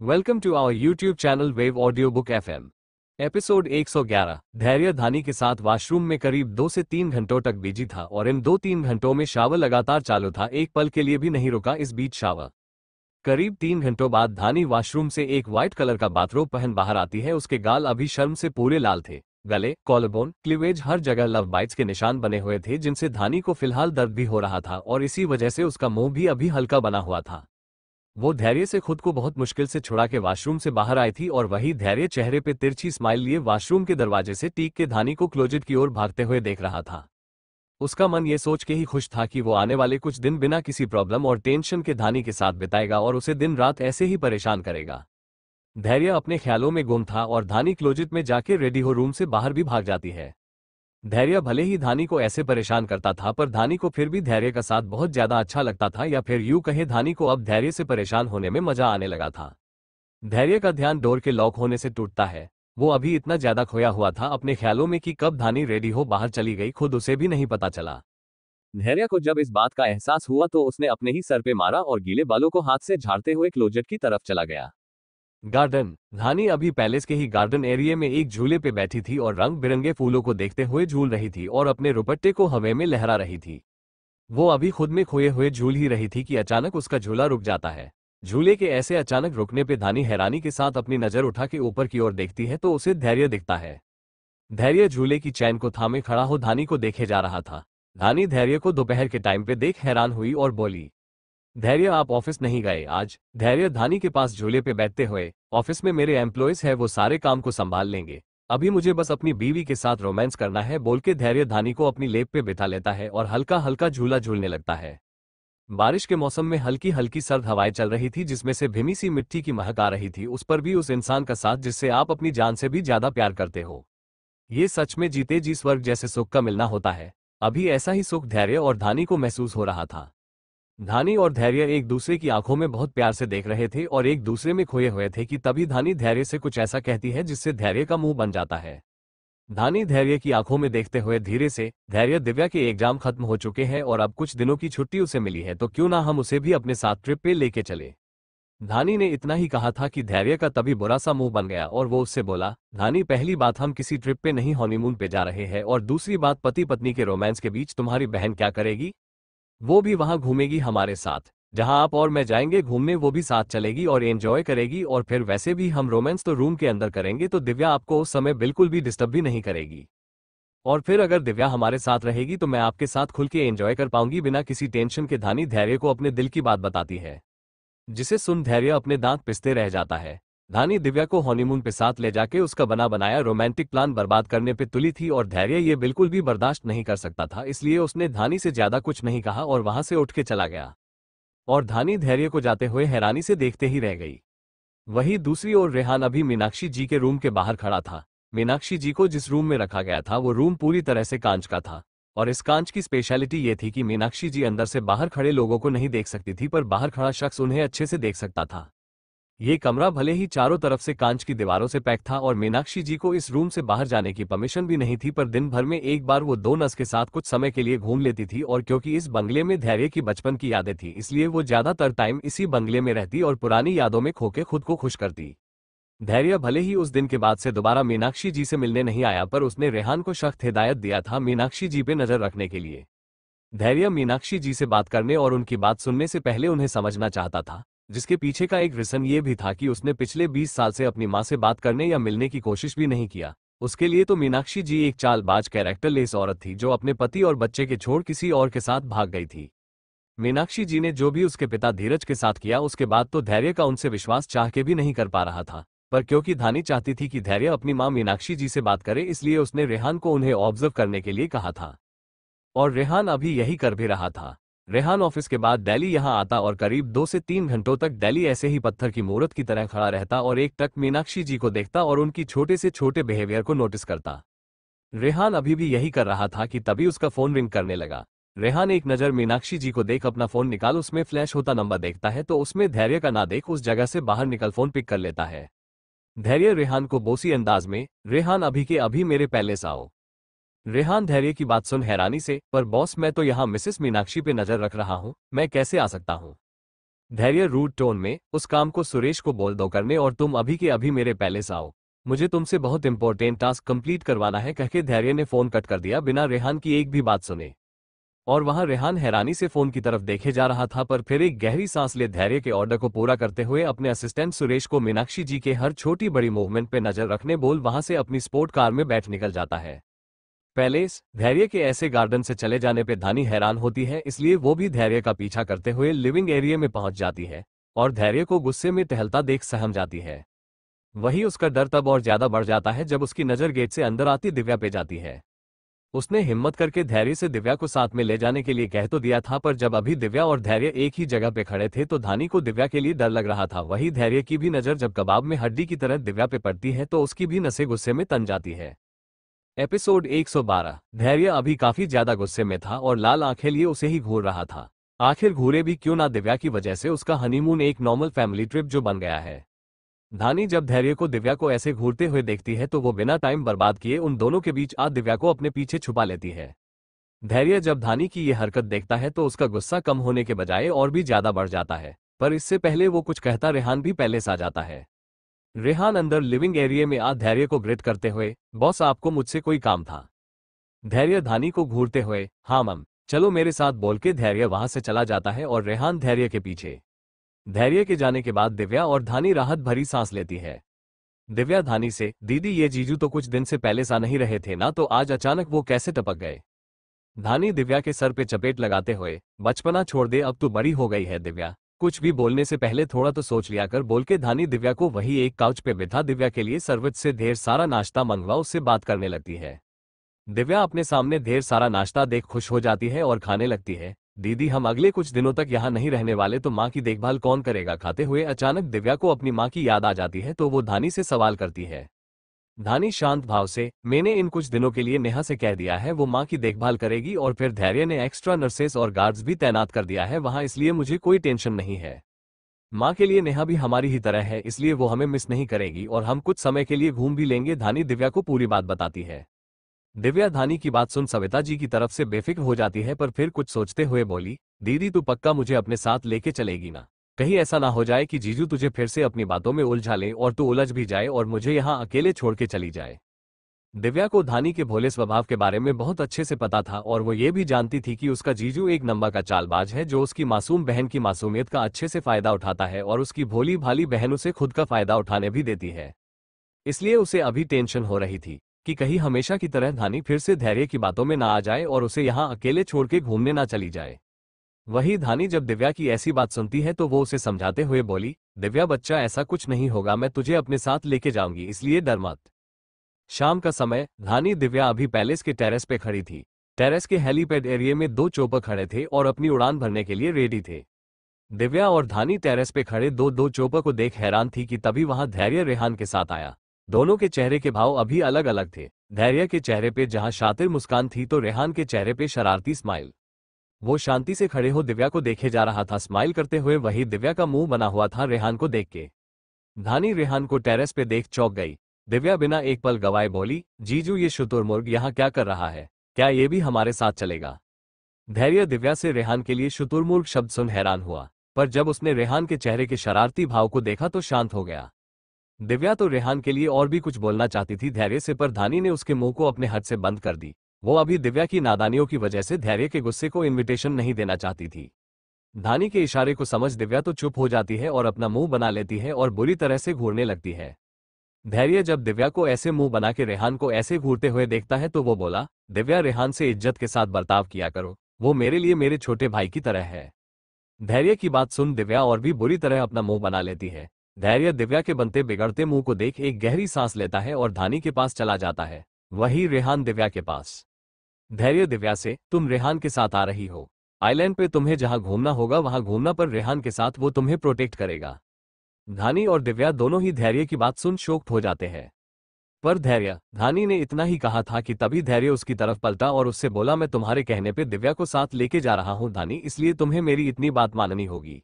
Welcome to our YouTube channel wave audio book FM. Episode 111। Dhairya धानी के साथ washroom में करीब 2 से 3 घंटों तक बिजी था और इन 2-3 घंटों में शावर लगातार चालू था। एक पल के लिए भी नहीं रुका इस बीच शावर। करीब 3 घंटों बाद धानी वॉशरूम से एक व्हाइट कलर का बाथरोब पहन बाहर आती है। उसके गाल अभी शर्म से पूरे लाल थे। गले, कॉलरबोन, क्लीवेज हर जगह लव बाइट्स के निशान बने हुए थे जिनसे धानी को फिलहाल दर्द भी हो रहा था और इसी वजह से उसका मुंह भी अभी हल्का बना हुआ था। वो धैर्य से खुद को बहुत मुश्किल से छुड़ा के वॉशरूम से बाहर आई थी और वही धैर्य चेहरे पे तिरछी स्माइल लिए वॉशरूम के दरवाजे से टीक के धानी को क्लोजेट की ओर भागते हुए देख रहा था। उसका मन ये सोच के ही खुश था कि वो आने वाले कुछ दिन बिना किसी प्रॉब्लम और टेंशन के धानी के साथ बिताएगा और उसे दिन रात ऐसे ही परेशान करेगा। धैर्य अपने ख्यालों में गुम था और धानी क्लोजेट में जाके रेडी हो रूम से बाहर भी भाग जाती है। धैर्य भले ही धानी को ऐसे परेशान करता था पर धानी को फिर भी धैर्य का साथ बहुत ज्यादा अच्छा लगता था, या फिर यूं कहे धानी को अब धैर्य से परेशान होने में मजा आने लगा था। धैर्य का ध्यान डोर के लॉक होने से टूटता है। वो अभी इतना ज्यादा खोया हुआ था अपने ख्यालों में कि कब धानी रेडी हो बाहर चली गई खुद उसे भी नहीं पता चला। धैर्य को जब इस बात का एहसास हुआ तो उसने अपने ही सर पे मारा और गीले बालों को हाथ से झाड़ते हुए क्लोजेट की तरफ चला गया। गार्डन। धानी अभी पैलेस के ही गार्डन एरिया में एक झूले पे बैठी थी और रंग बिरंगे फूलों को देखते हुए झूल रही थी और अपने रुपट्टे को हवा में लहरा रही थी। वो अभी खुद में खोए हुए झूल ही रही थी कि अचानक उसका झूला रुक जाता है। झूले के ऐसे अचानक रुकने पे धानी हैरानी के साथ अपनी नजर उठा के ऊपर की ओर देखती है तो उसे धैर्य दिखता है। धैर्य झूले की चैन को थामे खड़ा हो धानी को देखे जा रहा था। धानी धैर्य को दोपहर के टाइम पे देख हैरान हुई और बोली, धैर्य आप ऑफिस नहीं गए आज? धैर्य धानी के पास झूले पे बैठते हुए, ऑफिस में मेरे एम्प्लॉयज है वो सारे काम को संभाल लेंगे, अभी मुझे बस अपनी बीवी के साथ रोमांस करना है बोल के धैर्य धानी को अपनी लेप पे बिठा लेता है और हल्का हल्का झूला झूलने लगता है। बारिश के मौसम में हल्की हल्की सर्द हवाएं चल रही थी जिसमें से भीमी सी मिट्टी की महक आ रही थी, उस पर भी उस इंसान का साथ जिससे आप अपनी जान से भी ज्यादा प्यार करते हो। ये सच में जीते जी स्वर्ग जैसे सुख का मिलना होता है। अभी ऐसा ही सुख धैर्य और धानी को महसूस हो रहा था। धानी और धैर्य एक दूसरे की आंखों में बहुत प्यार से देख रहे थे और एक दूसरे में खोए हुए थे कि तभी धानी धैर्य से कुछ ऐसा कहती है जिससे धैर्य का मुंह बन जाता है। धानी धैर्य की आंखों में देखते हुए धीरे से, धैर्य दिव्या के एग्जाम खत्म हो चुके हैं और अब कुछ दिनों की छुट्टी उसे मिली है तो क्यों ना हम उसे भी अपने साथ ट्रिप पे लेके चले। धानी ने इतना ही कहा था कि धैर्य का तभी बुरा सा मुंह बन गया और वो उससे बोला, धानी पहली बात हम किसी ट्रिप पे नहीं हनीमून पे जा रहे हैं और दूसरी बात पति पत्नी के रोमांस के बीच तुम्हारी बहन क्या करेगी? वो भी वहां घूमेगी हमारे साथ, जहां आप और मैं जाएंगे घूमने वो भी साथ चलेगी और एंजॉय करेगी और फिर वैसे भी हम रोमांस तो रूम के अंदर करेंगे तो दिव्या आपको उस समय बिल्कुल भी डिस्टर्ब भी नहीं करेगी। और फिर अगर दिव्या हमारे साथ रहेगी तो मैं आपके साथ खुल के एंजॉय कर पाऊंगी बिना किसी टेंशन के। धानी धैर्य को अपने दिल की बात बताती है जिसे सुन धैर्य अपने दांत पिसते रह जाता है। धानी दिव्या को हनीमून पे साथ ले जाके उसका बना बनाया रोमांटिक प्लान बर्बाद करने पे तुली थी और धैर्य ये बिल्कुल भी बर्दाश्त नहीं कर सकता था, इसलिए उसने धानी से ज्यादा कुछ नहीं कहा और वहां से उठ के चला गया। और धानी धैर्य को जाते हुए हैरानी से देखते ही रह गई। वहीं दूसरी ओर रेहान अभी मीनाक्षी जी के रूम के बाहर खड़ा था। मीनाक्षी जी को जिस रूम में रखा गया था वो रूम पूरी तरह से कांच का था और इस कांच की स्पेशलिटी ये थी कि मीनाक्षी जी अंदर से बाहर खड़े लोगों को नहीं देख सकती थी पर बाहर खड़ा शख्स उन्हें अच्छे से देख सकता था। ये कमरा भले ही चारों तरफ से कांच की दीवारों से पैक था और मीनाक्षी जी को इस रूम से बाहर जाने की परमिशन भी नहीं थी, पर दिन भर में एक बार वो 2 नस के साथ कुछ समय के लिए घूम लेती थी और क्योंकि इस बंगले में धैर्य की बचपन की यादें थी इसलिए वो ज्यादातर टाइम इसी बंगले में रहती और पुरानी यादों में खोके खुद को खुश करती। धैर्य भले ही उस दिन के बाद से दोबारा मीनाक्षी जी से मिलने नहीं आया पर उसने रेहान को सख्त हिदायत दिया था मीनाक्षी जी पे नजर रखने के लिए। धैर्य मीनाक्षी जी से बात करने और उनकी बात सुनने से पहले उन्हें समझना चाहता था, जिसके पीछे का एक रीजन ये भी था कि उसने पिछले 20 साल से अपनी मां से बात करने या मिलने की कोशिश भी नहीं किया। उसके लिए तो मीनाक्षी जी एक चालबाज कैरेक्टरलेस औरत थी जो अपने पति और बच्चे के छोड़ किसी और के साथ भाग गई थी। मीनाक्षी जी ने जो भी उसके पिता धीरज के साथ किया उसके बाद तो धैर्य का उनसे विश्वास चाह के भी नहीं कर पा रहा था, पर क्योंकि धानी चाहती थी कि धैर्य अपनी मां मीनाक्षी जी से बात करे इसलिए उसने रेहान को उन्हें ऑब्जर्व करने के लिए कहा था। और रेहान अभी यही कर भी रहा था। रेहान ऑफिस के बाद डेली यहां आता और करीब 2 से 3 घंटों तक डेली ऐसे ही पत्थर की मूर्त की तरह खड़ा रहता और एक टक मीनाक्षी जी को देखता और उनकी छोटे से छोटे बिहेवियर को नोटिस करता। रेहान अभी भी यही कर रहा था कि तभी उसका फोन रिंग करने लगा। रेहान एक नज़र मीनाक्षी जी को देख अपना फोन निकाल उसमें फ्लैश होता नंबर देखता है तो उसमें धैर्य का ना देख उस जगह से बाहर निकल फोन पिक कर लेता है। धैर्य रेहान को बोसी अंदाज में, रेहान अभी के अभी मेरे पैलेस आओ। रेहान धैर्य की बात सुन हैरानी से, पर बॉस मैं तो यहाँ मिसेस मीनाक्षी पे नजर रख रहा हूँ, मैं कैसे आ सकता हूँ? धैर्य रूड टोन में, उस काम को सुरेश को बोल दो करने और तुम अभी के अभी मेरे पैलेस आओ। मुझे तुमसे बहुत इंपॉर्टेंट टास्क कंप्लीट करवाना है, कहके धैर्य ने फोन कट कर दिया बिना रेहान की एक भी बात सुने। और वहां रेहान हैरानी से फोन की तरफ देखे जा रहा था, पर फिर एक गहरी सांस ले धैर्य के ऑर्डर को पूरा करते हुए अपने असिस्टेंट सुरेश को मीनाक्षी जी के हर छोटी बड़ी मूवमेंट पे नजर रखने बोल वहां से अपनी स्पोर्ट कार में बैठ निकल जाता है। पैलेस, धैर्य के ऐसे गार्डन से चले जाने पे धानी हैरान होती है, इसलिए वो भी धैर्य का पीछा करते हुए लिविंग एरिया में पहुंच जाती है और धैर्य को गुस्से में टहलता देख सहम जाती है। वही उसका डर तब और ज्यादा बढ़ जाता है जब उसकी नजर गेट से अंदर आती दिव्या पे जाती है। उसने हिम्मत करके धैर्य से दिव्या को साथ में ले जाने के लिए कह तो दिया था, पर जब अभी दिव्या और धैर्य एक ही जगह पे खड़े थे तो धानी को दिव्या के लिए डर लग रहा था। वही धैर्य की भी नजर जब कबाब में हड्डी की तरह दिव्या पे पड़ती है तो उसकी भी नसें गुस्से में तन जाती है। एपिसोड 112। धैर्य अभी काफी ज्यादा गुस्से में था और लाल आंखें लिए उसे ही घूर रहा था। आखिर घूरे भी क्यों ना, दिव्या की वजह से उसका हनीमून एक नॉर्मल फैमिली ट्रिप जो बन गया है। धानी जब धैर्य को दिव्या को ऐसे घूरते हुए देखती है तो वो बिना टाइम बर्बाद किए उन दोनों के बीच आ दिव्या को अपने पीछे छुपा लेती है। धैर्य जब धानी की ये हरकत देखता है तो उसका गुस्सा कम होने के बजाय और भी ज्यादा बढ़ जाता है, पर इससे पहले वो कुछ कहता रेहान भी पहले से आ जाता है। रेहान अंदर लिविंग एरिया में आ धैर्य को ग्रिट करते हुए, बॉस आपको मुझसे कोई काम था। धैर्य धानी को घूरते हुए, हाँ मम, चलो मेरे साथ बोल के धैर्य वहां से चला जाता है और रेहान धैर्य के पीछे। धैर्य के जाने के बाद दिव्या और धानी राहत भरी सांस लेती है। दिव्या धानी से, दीदी ये जीजू तो कुछ दिन से पहले सा नहीं रहे थे ना, तो आज अचानक वो कैसे टपक गए। धानी दिव्या के सर पे चपेट लगाते हुए, बचपना छोड़ दे, अब तू बड़ी हो गई है दिव्या, कुछ भी बोलने से पहले थोड़ा तो सोच लिया कर, बोल के धानी दिव्या को वही एक काउच पे बिठा दिव्या के लिए सर्विस से ढेर सारा नाश्ता मंगवा उससे बात करने लगती है। दिव्या अपने सामने ढेर सारा नाश्ता देख खुश हो जाती है और खाने लगती है। दीदी हम अगले कुछ दिनों तक यहाँ नहीं रहने वाले, तो माँ की देखभाल कौन करेगा। खाते हुए अचानक दिव्या को अपनी माँ की याद आ जाती है तो वो धानी से सवाल करती है। धानी शांत भाव से, मैंने इन कुछ दिनों के लिए नेहा से कह दिया है वो माँ की देखभाल करेगी और फिर धैर्य ने एक्स्ट्रा नर्सेस और गार्ड्स भी तैनात कर दिया है वहाँ, इसलिए मुझे कोई टेंशन नहीं है। माँ के लिए नेहा भी हमारी ही तरह है, इसलिए वो हमें मिस नहीं करेगी और हम कुछ समय के लिए घूम भी लेंगे। धानी दिव्या को पूरी बात बताती है। दिव्या धानी की बात सुन सविता जी की तरफ से बेफिक्र हो जाती है, पर फिर कुछ सोचते हुए बोली, दीदी तू पक्का मुझे अपने साथ लेके चलेगी ना, कहीं ऐसा ना हो जाए कि जीजू तुझे फिर से अपनी बातों में उलझा ले और तू उलझ भी जाए और मुझे यहाँ अकेले छोड़ के चली जाए। दिव्या को धानी के भोले स्वभाव के बारे में बहुत अच्छे से पता था और वो ये भी जानती थी कि उसका जीजू एक नंबर का चालबाज है जो उसकी मासूम बहन की मासूमियत का अच्छे से फायदा उठाता है और उसकी भोली भाली बहन उसे खुद का फायदा उठाने भी देती है। इसलिए उसे अभी टेंशन हो रही थी कि कहीं हमेशा की तरह धानी फिर से धैर्य की बातों में ना आ जाए और उसे यहाँ अकेले छोड़ के घूमने ना चली जाए। वही धानी जब दिव्या की ऐसी बात सुनती है तो वो उसे समझाते हुए बोली, दिव्या बच्चा ऐसा कुछ नहीं होगा, मैं तुझे अपने साथ लेके जाऊंगी, इसलिए डर मत। शाम का समय, धानी दिव्या अभी पैलेस के टेरेस पे खड़ी थी। टेरेस के हेलीपैड एरिया में दो चोपर खड़े थे और अपनी उड़ान भरने के लिए रेडी थे। दिव्या और धानी टेरेस पे खड़े दो चोपर को देख हैरान थी कि तभी वहां धैर्य रेहान के साथ आया। दोनों के चेहरे के भाव अभी अलग अलग थे। धैर्य के चेहरे पे जहां शातिर मुस्कान थी तो रेहान के चेहरे पे शरारती स्माइल। वो शांति से खड़े हो दिव्या को देखे जा रहा था स्माइल करते हुए, वही दिव्या का मुंह बना हुआ था रेहान को देख के। धानी रेहान को टेरेस पे देख चौंक गई। दिव्या बिना एक पल गवाए बोली, जीजू ये शुतुरमुर्ग यहाँ क्या कर रहा है, क्या ये भी हमारे साथ चलेगा। धैर्य दिव्या से रेहान के लिए शुतुरमुर्ग शब्द सुन हैरान हुआ, पर जब उसने रेहान के चेहरे के शरारती भाव को देखा तो शांत हो गया। दिव्या तो रेहान के लिए और भी कुछ बोलना चाहती थी धैर्य से, पर धानी ने उसके मुंह को अपने हाथ से बंद कर दी। वो अभी दिव्या की नादानियों की वजह से धैर्य के गुस्से को इन्विटेशन नहीं देना चाहती थी। धानी के इशारे को समझ दिव्या तो चुप हो जाती है और अपना मुंह बना लेती है और बुरी तरह से घूरने लगती है। धैर्य जब दिव्या को ऐसे मुंह बना के रेहान को ऐसे घूरते हुए देखता है तो वो बोला, दिव्या रेहान से इज्जत के साथ बर्ताव किया करो, वो मेरे लिए मेरे छोटे भाई की तरह है। धैर्य की बात सुन दिव्या और भी बुरी तरह अपना मुंह बना लेती है। धैर्य दिव्या के बनते बिगड़ते मुंह को देख एक गहरी सांस लेता है और धानी के पास चला जाता है। वही रेहान दिव्या के पास। धैर्य दिव्या से, तुम रेहान के साथ आ रही हो, आइलैंड पे तुम्हें जहां घूमना होगा वहां घूमना, पर रेहान के साथ वो तुम्हें प्रोटेक्ट करेगा। धानी और दिव्या दोनों ही धैर्य की बात सुन शॉक्ड हो जाते हैं। पर धैर्य, धानी ने इतना ही कहा था कि तभी धैर्य उसकी तरफ पलटा और उससे बोला, मैं तुम्हारे कहने पे दिव्या को साथ लेके जा रहा हूं धानी, इसलिए तुम्हें मेरी इतनी बात माननी होगी।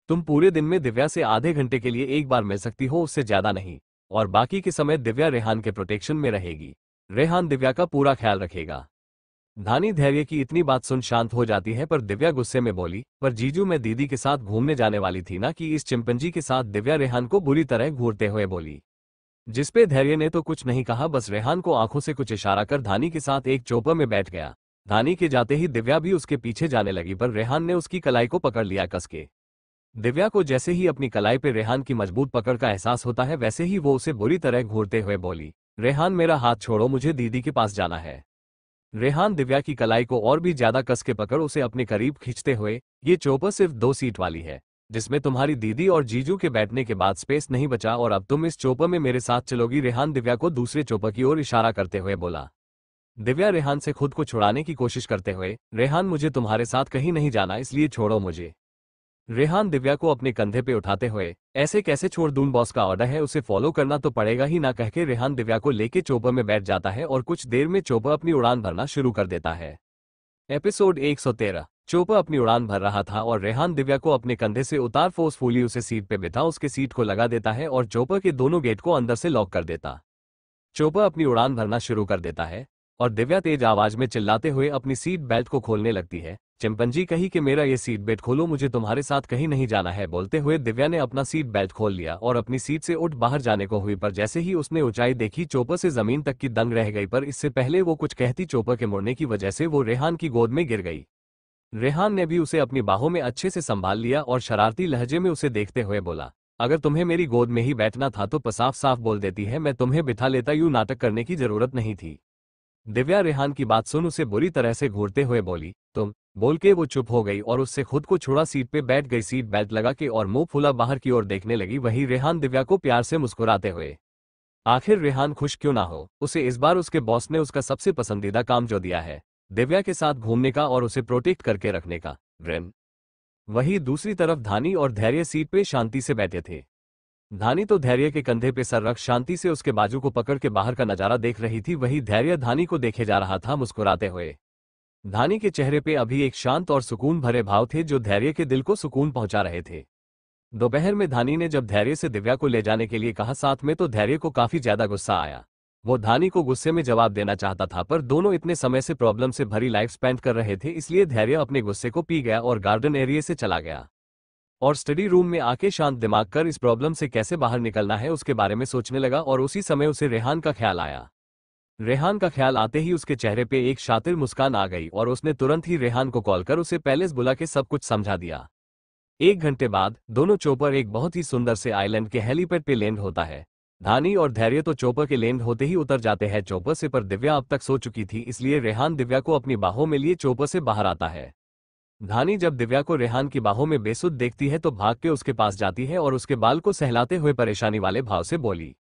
तुम पूरे दिन में दिव्या से आधे घंटे के लिए एक बार मिल सकती हो, उससे ज्यादा नहीं, और बाकी के समय दिव्या रेहान के प्रोटेक्शन में रहेगी। रेहान दिव्या का पूरा ख्याल रखेगा। धानी धैर्य की इतनी बात सुन शांत हो जाती है, पर दिव्या गुस्से में बोली, पर जीजू मैं दीदी के साथ घूमने जाने वाली थी ना कि इस चिंपंजी के साथ। दिव्या रेहान को बुरी तरह घूरते हुए बोली, जिसपे धैर्य ने तो कुछ नहीं कहा, बस रेहान को आंखों से कुछ इशारा कर धानी के साथ एक चोपर में बैठ गया। धानी के जाते ही दिव्या भी उसके पीछे जाने लगी, पर रेहान ने उसकी कलाई को पकड़ लिया कस के। दिव्या को जैसे ही अपनी कलाई पे रेहान की मजबूत पकड़ का एहसास होता है, वैसे ही वो उसे बुरी तरह घूरते हुए बोली, रेहान मेरा हाथ छोड़ो, मुझे दीदी के पास जाना है। रेहान दिव्या की कलाई को और भी ज्यादा कस के पकड़ उसे अपने करीब खींचते हुए, ये चोपर सिर्फ 2 सीट वाली है, जिसमें तुम्हारी दीदी और जीजू के बैठने के बाद स्पेस नहीं बचा, और अब तुम इस चोपर में मेरे साथ चलोगी। रेहान दिव्या को दूसरे चोपर की ओर इशारा करते हुए बोला। दिव्या रेहान से खुद को छुड़ाने की कोशिश करते हुए, रेहान मुझे तुम्हारे साथ कहीं नहीं जाना, इसलिए छोड़ो मुझे। रेहान दिव्या को अपने कंधे पे उठाते हुए, ऐसे कैसे छोड़ दूं, बॉस का ऑर्डर है, उसे फॉलो करना तो पड़ेगा ही ना, कहके रेहान दिव्या को लेके चोपर में बैठ जाता है और कुछ देर में चोपर अपनी उड़ान भरना शुरू कर देता है। एपिसोड 113। चोपर अपनी उड़ान भर रहा था और रेहान दिव्या को अपने कंधे से उतार फोर्सफुली उसे सीट पे बिठा उसके सीट को लगा देता है और चोपर के दोनों गेट को अंदर से लॉक कर देता। चोपर अपनी उड़ान भरना शुरू कर देता है और दिव्या तेज आवाज में चिल्लाते हुए अपनी सीट बेल्ट को खोलने लगती है। चिंपंजी कही कि मेरा ये सीट बेल्ट खोलो, मुझे तुम्हारे साथ कहीं नहीं जाना है। बोलते हुए दिव्या ने अपना सीट बेल्ट खोल लिया और अपनी सीट से उठ बाहर जाने को हुई, पर जैसे ही उसने ऊंचाई देखी चोपर से जमीन तक की दंग रह गई, पर इससे पहले वो कुछ कहती चोपर के मुड़ने की वजह से वो रेहान की गोद में गिर गई। रेहान ने भी उसे अपनी बाहों में अच्छे से संभाल लिया और शरारती लहजे में उसे देखते हुए बोला, अगर तुम्हें मेरी गोद में ही बैठना था तो साफ साफ बोल देती है, मैं तुम्हें बिठा लेता, यूं नाटक करने की जरूरत नहीं थी। दिव्या रेहान की बात सुन उसे बुरी तरह से घूरते हुए बोली, तुम। बोल के वो चुप हो गई और उससे खुद को छुड़ा सीट पे बैठ गई, सीट बेल्ट लगा के और मुंह फुला बाहर की ओर देखने लगी। वही रेहान दिव्या को प्यार से मुस्कुराते हुए। आखिर रेहान खुश क्यों ना हो, उसे इस बार उसके बॉस ने उसका सबसे पसंदीदा काम जो दिया है, दिव्या के साथ घूमने का और उसे प्रोटेक्ट करके रखने का। ग्रेन। वही दूसरी तरफ धानी और धैर्य सीट पे शांति से बैठे थे। धानी तो धैर्य के कंधे पे सर रख शांति से उसके बाजू को पकड़ के बाहर का नजारा देख रही थी, वही धैर्य धानी को देखे जा रहा था मुस्कुराते हुए। धानी के चेहरे पे अभी एक शांत और सुकून भरे भाव थे जो धैर्य के दिल को सुकून पहुंचा रहे थे। दोपहर में धानी ने जब धैर्य से दिव्या को ले जाने के लिए कहा साथ में, तो धैर्य को काफी ज्यादा गुस्सा आया। वो धानी को गुस्से में जवाब देना चाहता था, पर दोनों इतने समय से प्रॉब्लम से भरी लाइफ स्पेंड कर रहे थे, इसलिए धैर्य अपने गुस्से को पी गया और गार्डन एरिया से चला गया और स्टडी रूम में आके शांत दिमाग कर इस प्रॉब्लम से कैसे बाहर निकलना है उसके बारे में सोचने लगा। और उसी समय उसे रेहान का ख्याल आया। रेहान का ख्याल आते ही उसके चेहरे पे एक शातिर मुस्कान आ गई और उसने तुरंत ही रेहान को कॉल कर उसे पैलेस बुला के सब कुछ समझा दिया। 1 घंटे बाद दोनों चोपर एक बहुत ही सुंदर से आइलैंड के हेलीपैड पे लैंड होता है। धानी और धैर्य तो चोपर के लैंड होते ही उतर जाते हैं चोपर से, पर दिव्या अब तक सो चुकी थी, इसलिए रेहान दिव्या को अपनी बाहों में लिए चोपर से बाहर आता है। धानी जब दिव्या को रेहान की बाहों में बेसुध देखती है तो भाग के उसके पास जाती है और उसके बाल को सहलाते हुए परेशानी वाले भाव से बोली,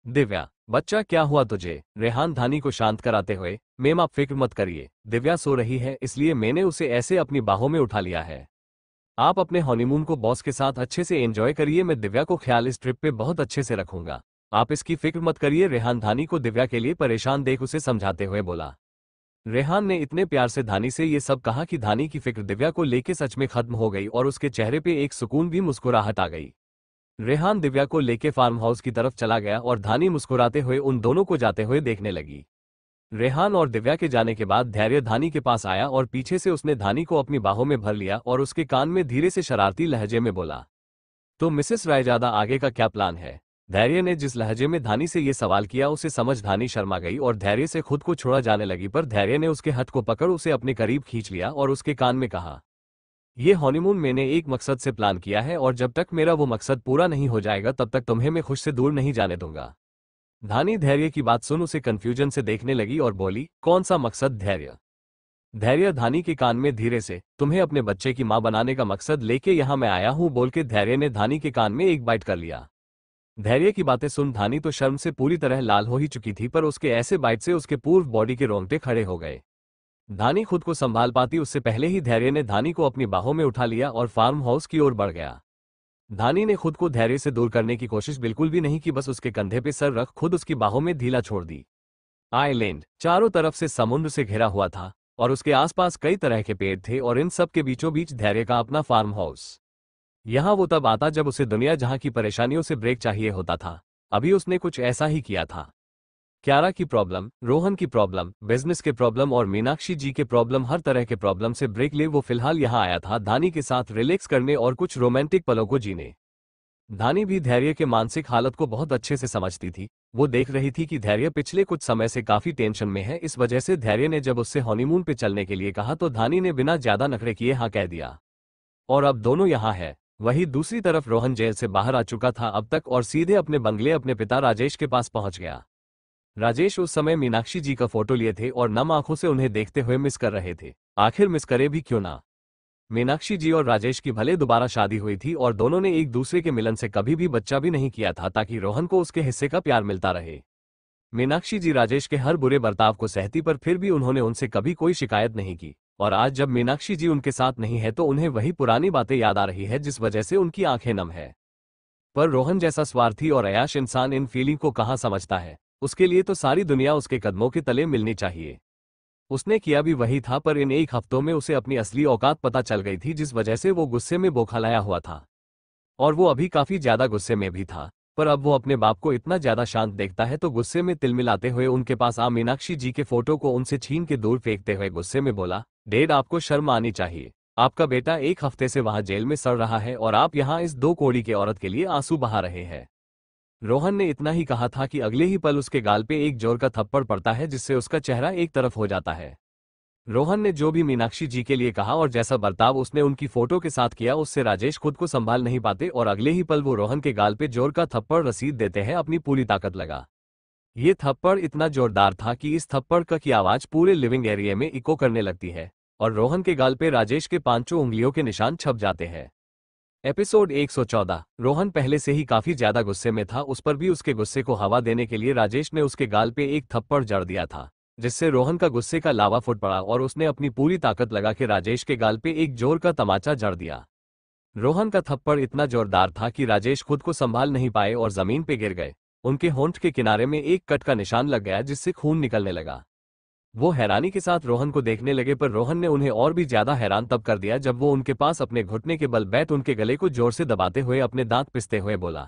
दिव्या बच्चा क्या हुआ तुझे। रेहान धानी को शांत कराते हुए, मैम आप फिक्र मत करिए, दिव्या सो रही है इसलिए मैंने उसे ऐसे अपनी बाहों में उठा लिया है। आप अपने हनीमून को बॉस के साथ अच्छे से एंजॉय करिए, मैं दिव्या को ख्याल इस ट्रिप पे बहुत अच्छे से रखूंगा, आप इसकी फिक्र मत करिए। रेहान धानी को दिव्या के लिए परेशान देख उसे समझाते हुए बोला। रेहान ने इतने प्यार से धानी से ये सब कहा कि धानी की फिक्र दिव्या को लेके सच में खत्म हो गई और उसके चेहरे पे एक सुकून भी मुस्कुराहट आ गई। रेहान दिव्या को लेके फार्म हाउस की तरफ चला गया और धानी मुस्कुराते हुए उन दोनों को जाते हुए देखने लगी। रेहान और दिव्या के जाने के बाद धैर्य धानी के पास आया और पीछे से उसने धानी को अपनी बाहों में भर लिया और उसके कान में धीरे से शरारती लहजे में बोला, तो मिसेस रायजादा आगे का क्या प्लान है। धैर्य ने जिस लहजे में धानी से ये सवाल किया उसे समझ धानी शर्मा गई और धैर्य से खुद को छोड़ा जाने लगी, पर धैर्य ने उसके हाथ को पकड़ उसे अपने करीब खींच लिया और उसके कान में कहा, ये हनीमून मैंने एक मकसद से प्लान किया है और जब तक मेरा वो मकसद पूरा नहीं हो जाएगा तब तक तुम्हें मैं खुश से दूर नहीं जाने दूंगा। धानी धैर्य की बात सुन उसे कंफ्यूजन से देखने लगी और बोली, कौन सा मकसद धैर्य। धैर्य धानी के कान में धीरे से, तुम्हें अपने बच्चे की मां बनाने का मकसद लेके यहां मैं आया हूं, बोल के धैर्य ने धानी के कान में एक बाइट कर लिया। धैर्य की बातें सुन धानी तो शर्म से पूरी तरह लाल हो ही चुकी थी, पर उसके ऐसे बाइट से उसके पूर्व बॉडी के रोंगटे खड़े हो गए। धानी खुद को संभाल पाती उससे पहले ही धैर्य ने धानी को अपनी बाहों में उठा लिया और फार्म हाउस की ओर बढ़ गया। धानी ने खुद को धैर्य से दूर करने की कोशिश बिल्कुल भी नहीं की, बस उसके कंधे पे सर रख खुद उसकी बाहों में ढीला छोड़ दी। आइलैंड चारों तरफ से समुद्र से घिरा हुआ था और उसके आसपास कई तरह के पेड़ थे और इन सब के बीचों बीच धैर्य का अपना फार्म हाउस। यहाँ वो तब आता जब उसे दुनिया जहाँ की परेशानियों से ब्रेक चाहिए होता था। अभी उसने कुछ ऐसा ही किया था। क्यारा की प्रॉब्लम, रोहन की प्रॉब्लम, बिजनेस के प्रॉब्लम और मीनाक्षी जी के प्रॉब्लम, हर तरह के प्रॉब्लम से ब्रेक ले वो फिलहाल यहाँ आया था धानी के साथ रिलैक्स करने और कुछ रोमांटिक पलों को जीने। धानी भी धैर्य के मानसिक हालत को बहुत अच्छे से समझती थी। वो देख रही थी कि धैर्य पिछले कुछ समय से काफी टेंशन में है। इस वजह से धैर्य ने जब उससे हनीमून पे चलने के लिए कहा तो धानी ने बिना ज्यादा नखरे किए हाँ कह दिया और अब दोनों यहाँ है। वहीं दूसरी तरफ रोहन जेल से बाहर आ चुका था अब तक और सीधे अपने बंगले अपने पिता राजेश के पास पहुंच गया। राजेश उस समय मीनाक्षी जी का फोटो लिए थे और नम आंखों से उन्हें देखते हुए मिस कर रहे थे। आखिर मिस करे भी क्यों ना। मीनाक्षी जी और राजेश की भले दोबारा शादी हुई थी और दोनों ने एक दूसरे के मिलन से कभी भी बच्चा भी नहीं किया था ताकि रोहन को उसके हिस्से का प्यार मिलता रहे। मीनाक्षी जी राजेश के हर बुरे बर्ताव को सहती पर फिर भी उन्होंने उनसे कभी कोई शिकायत नहीं की और आज जब मीनाक्षी जी उनके साथ नहीं है तो उन्हें वही पुरानी बातें याद आ रही है जिस वजह से उनकी आंखें नम है। पर रोहन जैसा स्वार्थी और अयाश इंसान इन फीलिंग को कहाँ समझता है। उसके लिए तो सारी दुनिया उसके कदमों के तले मिलनी चाहिए। उसने किया भी वही था पर इन एक हफ्तों में उसे अपनी असली औकात पता चल गई थी जिस वजह से वो गुस्से में बौखलाया हुआ था और वो अभी काफी ज्यादा गुस्से में भी था। पर अब वो अपने बाप को इतना ज्यादा शांत देखता है तो गुस्से में तिलमिलाते हुए उनके पास आ मीनाक्षी जी के फोटो को उनसे छीन के दूर फेंकते हुए गुस्से में बोला, डैड आपको शर्म आनी चाहिए। आपका बेटा एक हफ्ते से वहां जेल में सड़ रहा है और आप यहाँ इस दो कौड़ी के औरत के लिए आंसू बहा रहे हैं। रोहन ने इतना ही कहा था कि अगले ही पल उसके गाल पे एक जोर का थप्पड़ पड़ता है जिससे उसका चेहरा एक तरफ हो जाता है। रोहन ने जो भी मीनाक्षी जी के लिए कहा और जैसा बर्ताव उसने उनकी फोटो के साथ किया उससे राजेश खुद को संभाल नहीं पाते और अगले ही पल वो रोहन के गाल पे जोर का थप्पड़ रसीद देते हैं अपनी पूरी ताकत लगा। ये थप्पड़ इतना जोरदार था कि इस थप्पड़ का की आवाज पूरे लिविंग एरिया में इको करने लगती है और रोहन के गाल पे राजेश के पांचों उंगलियों के निशान छप जाते हैं। एपिसोड 114। रोहन पहले से ही काफी ज्यादा गुस्से में था, उस पर भी उसके गुस्से को हवा देने के लिए राजेश ने उसके गाल पे एक थप्पड़ जड़ दिया था जिससे रोहन का गुस्से का लावा फूट पड़ा और उसने अपनी पूरी ताकत लगा के राजेश के गाल पे एक जोर का तमाचा जड़ दिया। रोहन का थप्पड़ इतना जोरदार था कि राजेश खुद को संभाल नहीं पाए और जमीन पे गिर गए। उनके होंठ के किनारे में एक कट का निशान लग गया जिससे खून निकलने लगा। वो हैरानी के साथ रोहन को देखने लगे पर रोहन ने उन्हें और भी ज्यादा हैरान तब कर दिया जब वो उनके पास अपने घुटने के बल बैठ उनके गले को जोर से दबाते हुए अपने दांत पिसते हुए बोला,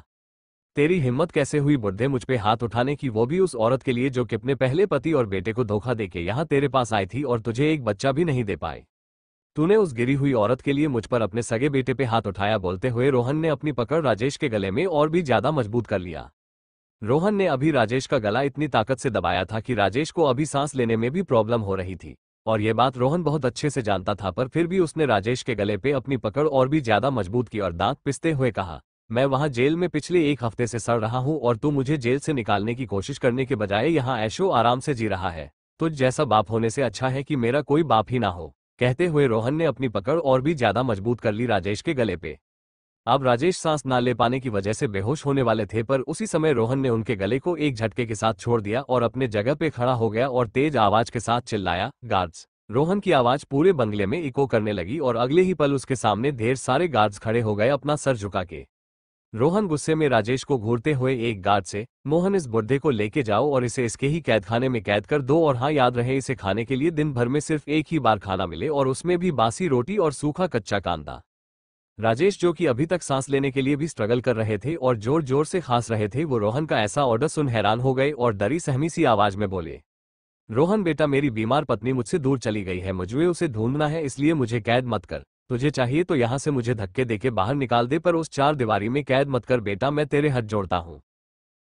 तेरी हिम्मत कैसे हुई बुड्ढे मुझ पे हाथ उठाने की, वो भी उस औरत के लिए जो कि अपने पहले पति और बेटे को धोखा देके यहाँ तेरे पास आई थी और तुझे एक बच्चा भी नहीं दे पाए। तूने उस गिरी हुई औरत के लिए मुझ पर अपने सगे बेटे पे हाथ उठाया। बोलते हुए रोहन ने अपनी पकड़ राजेश के गले में और भी ज्यादा मजबूत कर लिया। रोहन ने अभी राजेश का गला इतनी ताकत से दबाया था कि राजेश को अभी सांस लेने में भी प्रॉब्लम हो रही थी और ये बात रोहन बहुत अच्छे से जानता था पर फिर भी उसने राजेश के गले पे अपनी पकड़ और भी ज्यादा मजबूत की और दांत पिसते हुए कहा, मैं वहां जेल में पिछले एक हफ्ते से सड़ रहा हूं और तू मुझे जेल से निकालने की कोशिश करने के बजाय यहाँ ऐशो आराम से जी रहा है। तुझ जैसा बाप होने से अच्छा है कि मेरा कोई बाप ही ना हो। कहते हुए रोहन ने अपनी पकड़ और भी ज्यादा मजबूत कर ली राजेश के गले पे। अब राजेश सांस ना ले पाने की वजह से बेहोश होने वाले थे पर उसी समय रोहन ने उनके गले को एक झटके के साथ छोड़ दिया और अपने जगह पे खड़ा हो गया और तेज आवाज के साथ चिल्लाया, गार्ड्स। रोहन की आवाज पूरे बंगले में इको करने लगी और अगले ही पल उसके सामने ढेर सारे गार्ड्स खड़े हो गए अपना सर झुका के। रोहन गुस्से में राजेश को घूरते हुए एक गार्ड से, मोहन इस बुड्ढे को लेके जाओ और इसे इसके ही कैदखाने में कैद कर दो और हाँ याद रहे इसे खाने के लिए दिन भर में सिर्फ एक ही बार खाना मिले और उसमें भी बासी रोटी और सूखा कच्चा कांदा। राजेश जो कि अभी तक सांस लेने के लिए भी स्ट्रगल कर रहे थे और जोर जोर से खांस रहे थे वो रोहन का ऐसा ऑर्डर सुन हैरान हो गए और डरी सहमी सी आवाज में बोले, रोहन बेटा मेरी बीमार पत्नी मुझसे दूर चली गई है, मुझे उसे ढूंढना है इसलिए मुझे कैद मत कर। तुझे चाहिए तो यहाँ से मुझे धक्के देके बाहर निकाल दे पर उस चार दीवारी में कैद मत कर बेटा, मैं तेरे हाथ जोड़ता हूँ।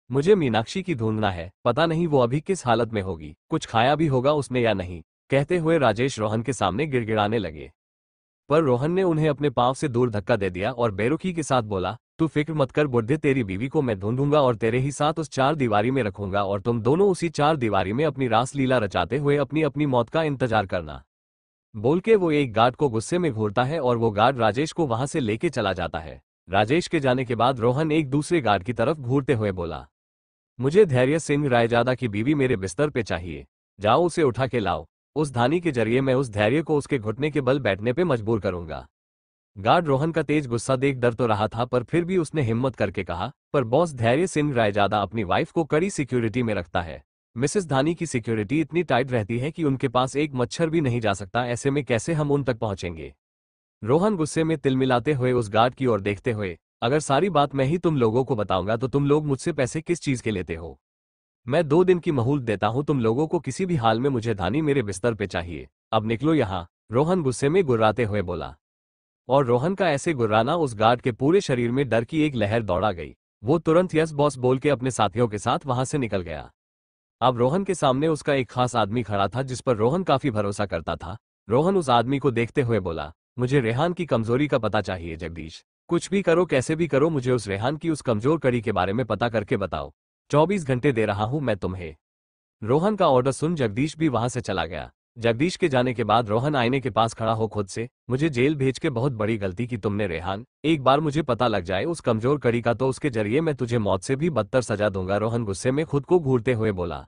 मुझे मीनाक्षी की ढूंढना है, पता नहीं वो अभी किस हालत में होगी, कुछ खाया भी होगा उसने या नहीं। कहते हुए राजेश रोहन के सामने गिड़गिड़ाने लगे पर रोहन ने उन्हें अपने पांव से दूर धक्का दे दिया और बेरुखी के साथ बोला, तू फिक्र मत कर बुड्ढे, तेरी बीवी को मैं ढूंढूंगा और तेरे ही साथ उस चार दीवारी में रखूंगा और तुम दोनों उसी चार दीवारी में अपनी रास लीला रचाते हुए अपनी अपनी मौत का इंतजार करना। बोल के वो एक गार्ड को गुस्से में घूरता है और वो गार्ड राजेश को वहां से लेके चला जाता है। राजेश के जाने के बाद रोहन एक दूसरे गार्ड की तरफ घूरते हुए बोला, मुझे धैर्य सिंह रायजादा की बीवी मेरे बिस्तर पे चाहिए, जाओ उसे उठा के लाओ। उस धानी के जरिए मैं उस धैर्य को उसके घुटने के बल बैठने पे मजबूर करूंगा। गार्ड रोहन का तेज गुस्सा देख डर तो रहा था पर फिर भी उसने हिम्मत करके कहा, पर बॉस धैर्य सिंह रायजादा अपनी वाइफ को कड़ी सिक्योरिटी में रखता है। मिसेस धानी की सिक्योरिटी इतनी टाइट रहती है कि उनके पास एक मच्छर भी नहीं जा सकता, ऐसे में कैसे हम उन तक पहुंचेंगे। रोहन गुस्से में तिलमिलाते हुए उस गार्ड की ओर देखते हुए, अगर सारी बात मैं ही तुम लोगों को बताऊंगा तो तुम लोग मुझसे पैसे किस चीज के लेते हो। मैं 2 दिन की मोहलत देता हूँ तुम लोगों को, किसी भी हाल में मुझे धानी मेरे बिस्तर पे चाहिए, अब निकलो यहाँ। रोहन गुस्से में गुर्राते हुए बोला। और रोहन का ऐसे गुर्राना उस गार्ड के पूरे शरीर में डर की एक लहर दौड़ा गई। वो तुरंत यस बॉस बोल के अपने साथियों के साथ वहां से निकल गया। अब रोहन के सामने उसका एक खास आदमी खड़ा था जिस पर रोहन काफी भरोसा करता था। रोहन उस आदमी को देखते हुए बोला, मुझे रेहान की कमजोरी का पता चाहिए जगदीश। कुछ भी करो, कैसे भी करो, मुझे उस रेहान की उस कमजोर कड़ी के बारे में पता करके बताओ। 24 घंटे दे रहा हूं मैं तुम्हें। रोहन का ऑर्डर सुन जगदीश भी वहां से चला गया। जगदीश के जाने के बाद रोहन आईने के पास खड़ा हो खुद से, मुझे जेल भेज के बहुत बड़ी गलती की तुमने रेहान। एक बार मुझे पता लग जाए उस कमजोर कड़ी का तो उसके जरिए मैं तुझे मौत से भी बदतर सजा दूंगा। रोहन गुस्से में खुद को घूरते हुए बोला।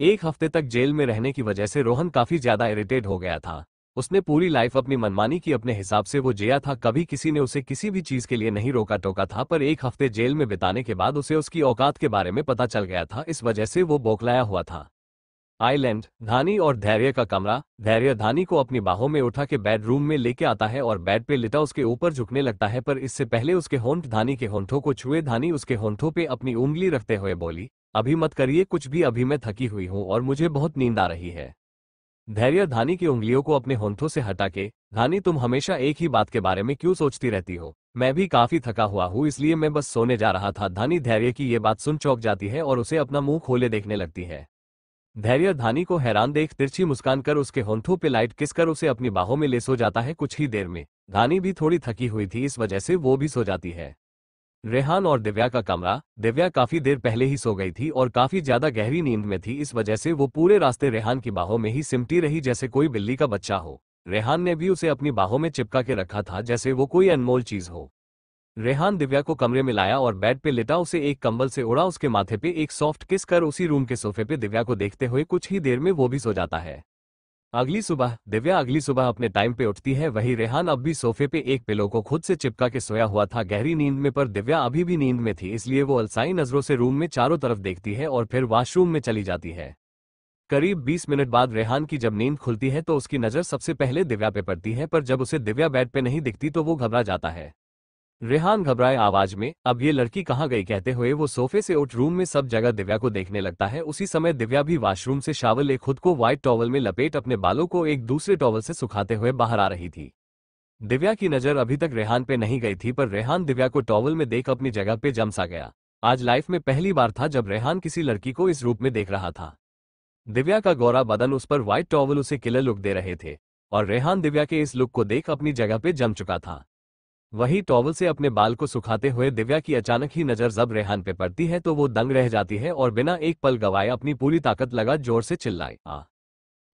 1 हफ्ते तक जेल में रहने की वजह से रोहन काफी ज्यादा इरिटेट हो गया था। उसने पूरी लाइफ अपनी मनमानी की, अपने हिसाब से वो जिया था, कभी किसी ने उसे किसी भी चीज के लिए नहीं रोका टोका था। पर 1 हफ्ते जेल में बिताने के बाद उसे उसकी औकात के बारे में पता चल गया था, इस वजह से वो बौखलाया हुआ था। आइलैंड, धानी और धैर्य का कमरा। धैर्य धानी को अपनी बाहों में उठा के बेडरूम में लेके आता है और बेड पे लिटा उसके ऊपर झुकने लगता है, पर इससे पहले उसके होंठ धानी के होंठों को छुए। धानी उसके होंठों पे अपनी उंगली रखते हुए बोली, अभी मत करिए कुछ भी, अभी मैं थकी हुई हूँ और मुझे बहुत नींद आ रही है। धैर्य धानी की उंगलियों को अपने होंठों से हटा के, धानी तुम हमेशा एक ही बात के बारे में क्यों सोचती रहती हो? मैं भी काफी थका हुआ हूँ, इसलिए मैं बस सोने जा रहा था। धानी धैर्य की ये बात सुन चौंक जाती है और उसे अपना मुंह खोले देखने लगती है। धैर्य धानी को हैरान देख तिरछी मुस्कान कर उसके होंठों पे लाइट किस कर उसे अपनी बाहों में ले सो जाता है। कुछ ही देर में धानी भी थोड़ी थकी हुई थी, इस वजह से वो भी सो जाती है। रेहान और दिव्या का कमरा। दिव्या काफी देर पहले ही सो गई थी और काफी ज्यादा गहरी नींद में थी, इस वजह से वो पूरे रास्ते रेहान की बाहों में ही सिमटी रही जैसे कोई बिल्ली का बच्चा हो। रेहान ने भी उसे अपनी बाहों में चिपका के रखा था जैसे वो कोई अनमोल चीज हो। रेहान दिव्या को कमरे में लाया और बेड पे लिटा उसे एक कंबल से ओढ़ा, उसके माथे पे एक सॉफ्ट किस कर उसी रूम के सोफे पे दिव्या को देखते हुए कुछ ही देर में वो भी सो जाता है। दिव्या अगली सुबह अपने टाइम पे उठती है। वही रेहान अब भी सोफे पे एक पिलो को खुद से चिपका के सोया हुआ था गहरी नींद में, पर दिव्या अभी भी नींद में थी, इसलिए वो अलसाई नजरों से रूम में चारों तरफ देखती है और फिर वॉशरूम में चली जाती है। करीब 20 मिनट बाद रेहान की जब नींद खुलती है तो उसकी नजर सबसे पहले दिव्या पे पड़ती है, पर जब उसे दिव्या बेड पे नहीं दिखती तो वो घबरा जाता है। रेहान घबराए आवाज में, अब ये लड़की कहाँ गई कहते हुए वो सोफे से उठ रूम में सब जगह दिव्या को देखने लगता है। उसी समय दिव्या भी वॉशरूम से शावर ले खुद को व्हाइट टॉवल में लपेट अपने बालों को एक दूसरे टॉवल से सुखाते हुए बाहर आ रही थी। दिव्या की नजर अभी तक रेहान पे नहीं गई थी, पर रेहान दिव्या को टॉवल में देख अपनी जगह पे जम सा गया। आज लाइफ में पहली बार था जब रेहान किसी लड़की को इस रूप में देख रहा था। दिव्या का गोरा बदन, उस पर व्हाइट टॉवल उसे किलर लुक दे रहे थे और रेहान दिव्या के इस लुक को देख अपनी जगह पे जम चुका था। वही टॉवल से अपने बाल को सुखाते हुए दिव्या की अचानक ही नजर जब रेहान पे पड़ती है तो वो दंग रह जाती है और बिना एक पल गवाए अपनी पूरी ताकत लगा जोर से चिल्लाई, आ।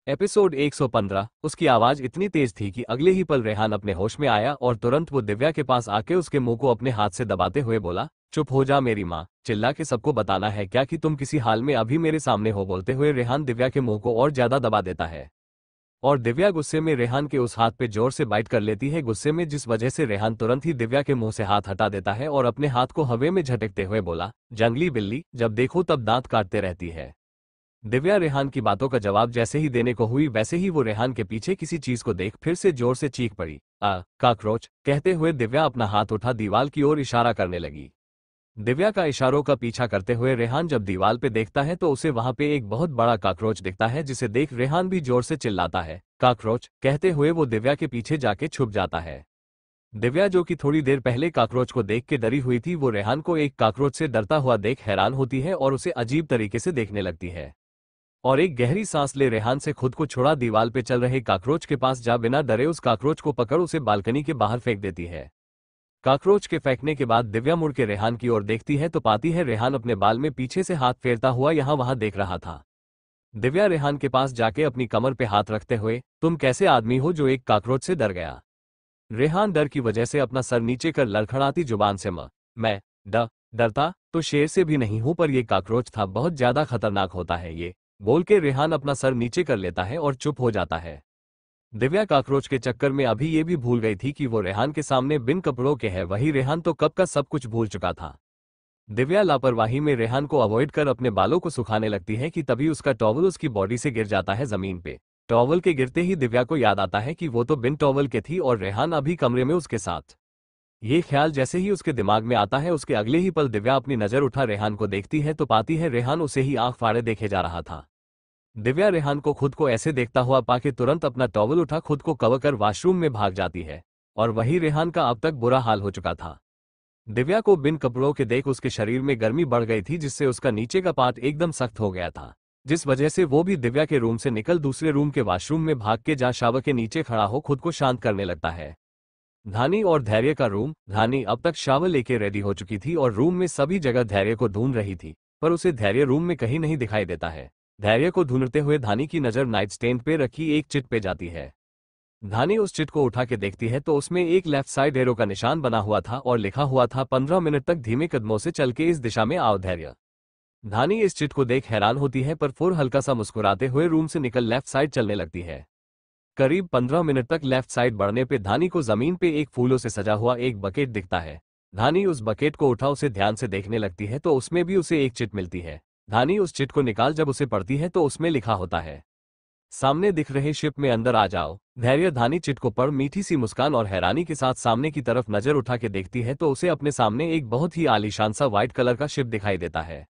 एपिसोड 115। उसकी आवाज इतनी तेज थी कि अगले ही पल रेहान अपने होश में आया और तुरंत वो दिव्या के पास आके उसके मुंह को अपने हाथ से दबाते हुए बोला, चुप हो जा मेरी माँ, चिल्ला के सबको बताना है क्या कि तुम किसी हाल में अभी मेरे सामने हो? बोलते हुए रेहान दिव्या के मुंह को और ज्यादा दबा देता है और दिव्या गुस्से में रेहान के उस हाथ पे जोर से बाइट कर लेती है गुस्से में, जिस वजह से रेहान तुरंत ही दिव्या के मुंह से हाथ हटा देता है और अपने हाथ को हवा में झटकते हुए बोला, जंगली बिल्ली, जब देखो तब दांत काटते रहती है। दिव्या रेहान की बातों का जवाब जैसे ही देने को हुई वैसे ही वो रेहान के पीछे किसी चीज को देख फिर से जोर से चीख पड़ी, काकरोच। कहते हुए दिव्या अपना हाथ उठा दीवार की ओर इशारा करने लगी। दिव्या का इशारों का पीछा करते हुए रेहान जब दीवार पे देखता है तो उसे वहां पे एक बहुत बड़ा काकरोच दिखता है, जिसे देख रेहान भी जोर से चिल्लाता है, काकरोच। कहते हुए वो दिव्या के पीछे जाके छुप जाता है। दिव्या जो कि थोड़ी देर पहले काकरोच को देख के डरी हुई थी, वो रेहान को एक काकरोच से डरता हुआ देख हैरान होती है और उसे अजीब तरीके से देखने लगती है और एक गहरी सांस ले रेहान से खुद को छुड़ा दीवार पे चल रहे काकरोच के पास जा बिना डरे उस काकरोच को पकड़ उसे बालकनी के बाहर फेंक देती है। काकरोच के फेंकने के बाद दिव्या मुड़ के रेहान की ओर देखती है तो पाती है रेहान अपने बाल में पीछे से हाथ फेरता हुआ यहाँ वहां देख रहा था। दिव्या रेहान के पास जाके अपनी कमर पे हाथ रखते हुए, तुम कैसे आदमी हो जो एक काकरोच से डर गया? रेहान डर की वजह से अपना सर नीचे कर लड़खड़ाती जुबान से, मैं डरता तो शेर से भी नहीं हूं, पर यह काकरोच था, बहुत ज्यादा खतरनाक होता है ये। बोल के रेहान अपना सर नीचे कर लेता है और चुप हो जाता है। दिव्या काकरोच के चक्कर में अभी ये भी भूल गई थी कि वो रेहान के सामने बिन कपड़ों के है, वही रेहान तो कब का सब कुछ भूल चुका था। दिव्या लापरवाही में रेहान को अवॉइड कर अपने बालों को सुखाने लगती है कि तभी उसका टॉवल उसकी बॉडी से गिर जाता है जमीन पे। टॉवल के गिरते ही दिव्या को याद आता है कि वो तो बिन टॉवल के थी और रेहान अभी कमरे में उसके साथ ये ख्याल जैसे ही उसके दिमाग में आता है, उसके अगले ही पल दिव्या अपनी नजर उठा रेहान को देखती है तो पाती है रेहान उसे ही आंख फाड़े देखे जा रहा था। दिव्या रेहान को खुद को ऐसे देखता हुआ पाके तुरंत अपना टॉवल उठा खुद को कवर कर वॉशरूम में भाग जाती है। और वही रेहान का अब तक बुरा हाल हो चुका था। दिव्या को बिन कपड़ों के देख उसके शरीर में गर्मी बढ़ गई थी, जिससे उसका नीचे का पार्ट एकदम सख्त हो गया था, जिस वजह से वो भी दिव्या के रूम से निकल दूसरे रूम के वॉशरूम में भाग के जा शावर के नीचे खड़ा हो खुद को शांत करने लगता है। धानी और धैर्य का रूम। धानी अब तक शावर लेके रेडी हो चुकी थी और रूम में सभी जगह धैर्य को ढूंढ रही थी, पर उसे धैर्य रूम में कहीं नहीं दिखाई देता है। धैर्य को ढूंढते हुए धानी की नजर नाइट स्टैंड पे रखी एक चिट पे जाती है। धानी उस चिट को उठा के देखती है तो उसमें एक लेफ्ट साइड एरो का निशान बना हुआ था और लिखा हुआ था 15 मिनट तक धीमे कदमों से चल के इस दिशा में आओ धैर्य। धानी इस चिट को देख हैरान होती है, पर फिर हल्का सा मुस्कुराते हुए रूम से निकल लेफ्ट साइड चलने लगती है। करीब 15 मिनट तक लेफ्ट साइड बढ़ने पे धानी को जमीन पे एक फूलों से सजा हुआ एक बकेट दिखता है। धानी उस बकेट को उठा उसे ध्यान से देखने लगती है तो उसमें भी उसे एक चिट मिलती है। धानी उस चिट को निकाल जब उसे पढ़ती है तो उसमें लिखा होता है, सामने दिख रहे शिप में अंदर आ जाओ धैर्य। धानी चिट को पढ़ मीठी सी मुस्कान और हैरानी के साथ सामने की तरफ नजर उठा के देखती है तो उसे अपने सामने एक बहुत ही आलीशान सा व्हाइट कलर का शिप दिखाई देता है।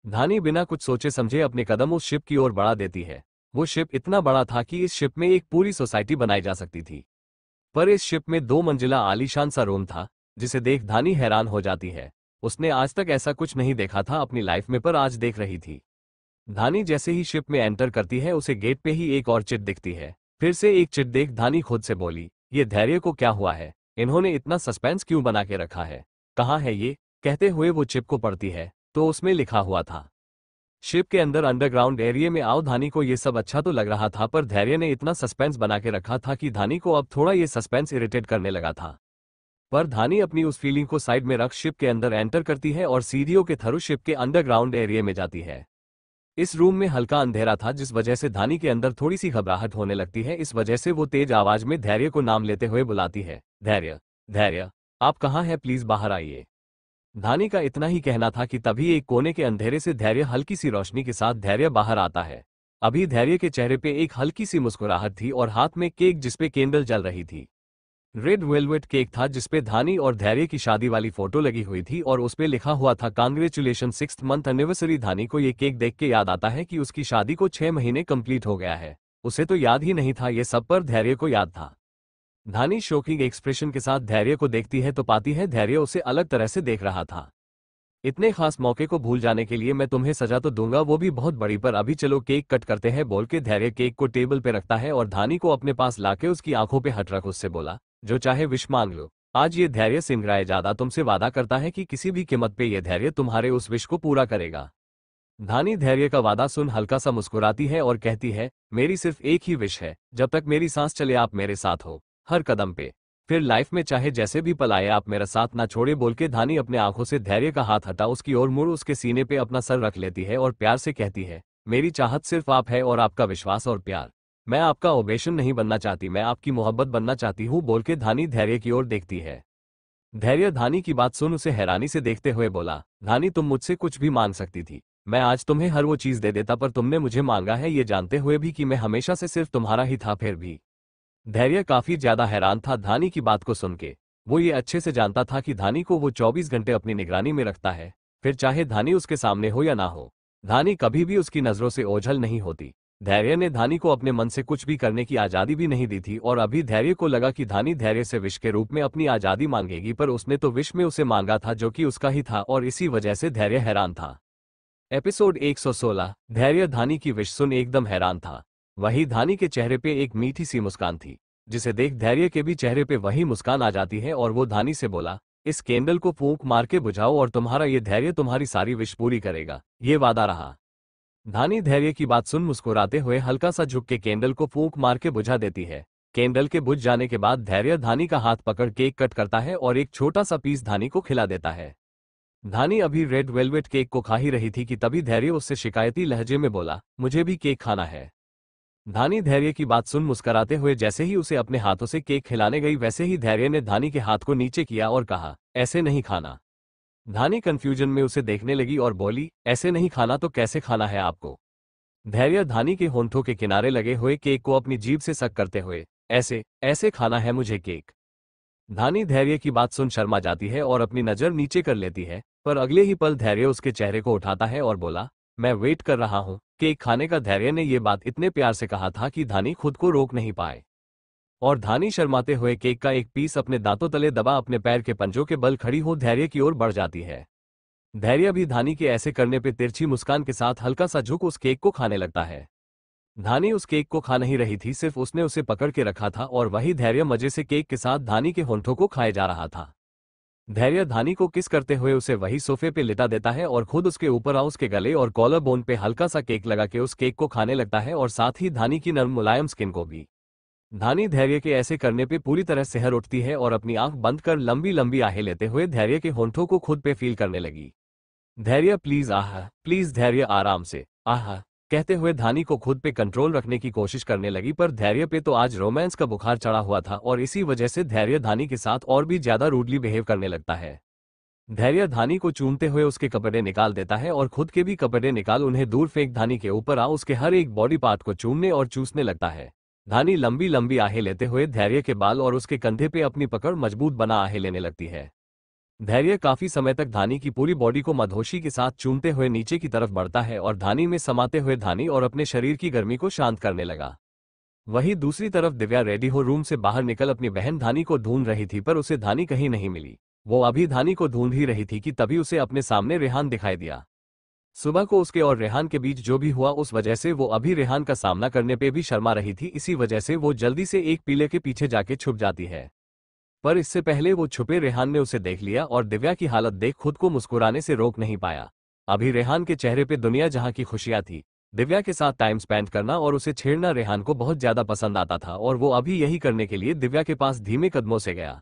धानी बिना कुछ सोचे समझे अपने कदम उस शिप की ओर बढ़ा देती है। वो शिप इतना बड़ा था कि इस शिप में एक पूरी सोसाइटी बनाई जा सकती थी, पर इस शिप में 2 मंजिला आलीशान सा रूम था, जिसे देख धानी हैरान हो जाती है। उसने आज तक ऐसा कुछ नहीं देखा था अपनी लाइफ में, पर आज देख रही थी। धानी जैसे ही शिप में एंटर करती है उसे गेट पे ही एक और चिट दिखती है। फिर से एक चिट देख धानी खुद से बोली, ये धैर्य को क्या हुआ है, इन्होंने इतना सस्पेंस क्यों बना के रखा है, कहाँ है ये। कहते हुए वो चिप को पढ़ती है तो उसमें लिखा हुआ था, शिप के अंदर अंडरग्राउंड एरिया में आओ। धानी को ये सब अच्छा तो लग रहा था, पर धैर्य ने इतना सस्पेंस बना के रखा था कि धानी को अब थोड़ा ये सस्पेंस इरिटेट करने लगा था। पर धानी अपनी उस फीलिंग को साइड में रख शिप के अंदर एंटर करती है और सीढ़ियों के थ्रू शिप के अंडरग्राउंड एरिया में जाती है। इस रूम में हल्का अंधेरा था, जिस वजह से धानी के अंदर थोड़ी सी घबराहट होने लगती है। इस वजह से वो तेज आवाज में धैर्य को नाम लेते हुए बुलाती है, धैर्य, धैर्य, आप कहाँ हैं, प्लीज बाहर आइए। धानी का इतना ही कहना था कि तभी एक कोने के अंधेरे से धैर्य हल्की सी रोशनी के साथ धैर्य बाहर आता है। अभी धैर्य के चेहरे पे एक हल्की सी मुस्कुराहट थी और हाथ में केक जिसपे कैंडल जल रही थी। रेड वेलवेट केक था जिसपे धानी और धैर्य की शादी वाली फोटो लगी हुई थी और उसपे लिखा हुआ था, कांग्रेचुलेशन 6th मंथ एनिवर्सरी। धानी को ये केक देख के याद आता है कि उसकी शादी को 6 महीने कंप्लीट हो गया है। उसे तो याद ही नहीं था ये सब, पर धैर्य को याद था। धानी शॉकिंग एक्सप्रेशन के साथ धैर्य को देखती है तो पाती है धैर्य उसे अलग तरह से देख रहा था। इतने खास मौके को भूल जाने के लिए मैं तुम्हें सजा तो दूंगा, वो भी बहुत बड़ी, पर अभी चलो केक कट करते हैं, बोल के धैर्य केक को टेबल पे रखता है और धानी को अपने पास लाके उसकी आंखों पे हट रख उससे बोला, जो चाहे विश मांग लो। आज ये धैर्य सिंगराय ज्यादा तुमसे वादा करता है कि किसी भी कीमत पे ये धैर्य तुम्हारे उस विश को पूरा करेगा। धानी धैर्य का वादा सुन हल्का सा मुस्कुराती है और कहती है, मेरी सिर्फ एक ही विश है, जब तक मेरी सांस चले आप मेरे साथ हो, हर कदम पे, फिर लाइफ में चाहे जैसे भी पल आए आप मेरा साथ ना छोड़े। बोल के धानी अपने आंखों से धैर्य का हाथ हटा उसकी ओर मुड़ उसके सीने पे अपना सर रख लेती है और प्यार से कहती है, मेरी चाहत सिर्फ आप है और आपका विश्वास और प्यार। मैं आपका ओबेशन नहीं बनना चाहती, मैं आपकी मोहब्बत बनना चाहती हूँ। बोल के धानी धैर्य की ओर देखती है। धैर्य धानी की बात सुन उसे हैरानी से देखते हुए बोला, धानी तुम मुझसे कुछ भी मांग सकती थी, मैं आज तुम्हें हर वो चीज दे देता, पर तुमने मुझे मांगा है ये जानते हुए भी कि मैं हमेशा से सिर्फ तुम्हारा ही था। फिर भी धैर्य काफी ज्यादा हैरान था धानी की बात को सुन के। वो ये अच्छे से जानता था कि धानी को वो 24 घंटे अपनी निगरानी में रखता है, फिर चाहे धानी उसके सामने हो या ना हो, धानी कभी भी उसकी नजरों से ओझल नहीं होती। धैर्य ने धानी को अपने मन से कुछ भी करने की आजादी भी नहीं दी थी और अभी धैर्य को लगा कि धानी धैर्य से विश के रूप में अपनी आजादी मांगेगी, पर उसने तो विश में उसे मांगा था जो कि उसका ही था और इसी वजह से धैर्य हैरान था। एपिसोड 116। धैर्य धानी की विश सुन एकदम हैरान था। वही धानी के चेहरे पे एक मीठी सी मुस्कान थी, जिसे देख धैर्य के भी चेहरे पे वही मुस्कान आ जाती है और वो धानी से बोला, इस कैंडल को फूंक मार के बुझाओ और तुम्हारा ये धैर्य तुम्हारी सारी विश पूरी करेगा, ये वादा रहा। धानी धैर्य की बात सुन मुस्कुराते हुए हल्का सा झुक के कैंडल को फूंक मार के बुझा देती है। कैंडल के बुझ जाने के बाद धैर्य धानी का हाथ पकड़ केक कट करता है और एक छोटा सा पीस धानी को खिला देता है। धानी अभी रेड वेलवेट केक को खा ही रही थी कि तभी धैर्य उससे शिकायती लहजे में बोला, मुझे भी केक खाना है। धानी धैर्य की बात सुन मुस्कुराते हुए जैसे ही उसे अपने हाथों से केक खिलाने गई वैसे ही धैर्य ने धानी के हाथ को नीचे किया और कहा, ऐसे नहीं खाना। धानी कंफ्यूजन में उसे देखने लगी और बोली, ऐसे नहीं खाना तो कैसे खाना है आपको। धैर्य धानी के होंठों के किनारे लगे हुए केक को अपनी जीभ से सक करते हुए, ऐसे ऐसे खाना है मुझे केक। धानी धैर्य की बात सुन शर्मा जाती है और अपनी नजर नीचे कर लेती है, पर अगले ही पल धैर्य उसके चेहरे को उठाता है और बोला, मैं वेट कर रहा हूँ केक खाने का। धैर्य ने ये बात इतने प्यार से कहा था कि धानी खुद को रोक नहीं पाए और धानी शर्माते हुए केक का एक पीस अपने दांतों तले दबा अपने पैर के पंजों के बल खड़ी हो धैर्य की ओर बढ़ जाती है। धैर्य भी धानी के ऐसे करने पे तिरछी मुस्कान के साथ हल्का सा झुक उस केक को खाने लगता है। धानी उस केक को खा नहीं रही थी, सिर्फ उसने उसे पकड़ के रखा था और वही धैर्य मजे से केक के साथ धानी के होंठों को खाए जा रहा था। धैर्य धानी को किस करते हुए उसे वही सोफे पे लिटा देता है और खुद उसके ऊपर आ उसके गले और कॉलर बोन पे हल्का सा केक लगा के उस केक को खाने लगता है और साथ ही धानी की नर्म मुलायम स्किन को भी। धानी धैर्य के ऐसे करने पे पूरी तरह सिहर उठती है और अपनी आंख बंद कर लंबी लंबी आहें लेते हुए धैर्य के होंठों को खुद पे फील करने लगी। धैर्य प्लीज, आह प्लीज धैर्य आराम से, आह कहते हुए धानी को खुद पे कंट्रोल रखने की कोशिश करने लगी, पर धैर्य पे तो आज रोमांस का बुखार चढ़ा हुआ था और इसी वजह से धैर्य धानी के साथ और भी ज्यादा रूडली बिहेव करने लगता है। धैर्य धानी को चूमते हुए उसके कपड़े निकाल देता है और खुद के भी कपड़े निकाल उन्हें दूर फेंक धानी के ऊपर आ उसके हर एक बॉडी पार्ट को चूमने और चूसने लगता है। धानी लंबी लंबी आहें लेते हुए धैर्य के बाल और उसके कंधे पे अपनी पकड़ मजबूत बना आहें लेने लगती है। धैर्य काफी समय तक धानी की पूरी बॉडी को मदहोशी के साथ चूमते हुए नीचे की तरफ बढ़ता है और धानी में समाते हुए धानी और अपने शरीर की गर्मी को शांत करने लगा। वहीं दूसरी तरफ दिव्या रेडी हो रूम से बाहर निकल अपनी बहन धानी को ढूंढ रही थी, पर उसे धानी कहीं नहीं मिली। वो अभी धानी को ढूंढ ही रही थी कि तभी उसे अपने सामने रेहान दिखाई दिया। सुबह को उसके और रेहान के बीच जो भी हुआ उस वजह से वो अभी रेहान का सामना करने पे भी शर्मा रही थी, इसी वजह से वो जल्दी से एक पीले के पीछे जाके छुप जाती है। पर इससे पहले वो छुपे रेहान ने उसे देख लिया और दिव्या की हालत देख खुद को मुस्कुराने से रोक नहीं पाया। अभी रेहान के चेहरे पे दुनिया जहां की खुशियां थी। दिव्या के साथ टाइम स्पेंड करना और उसे छेड़ना रेहान को बहुत ज्यादा पसंद आता था और वो अभी यही करने के लिए दिव्या के पास धीमे कदमों से गया।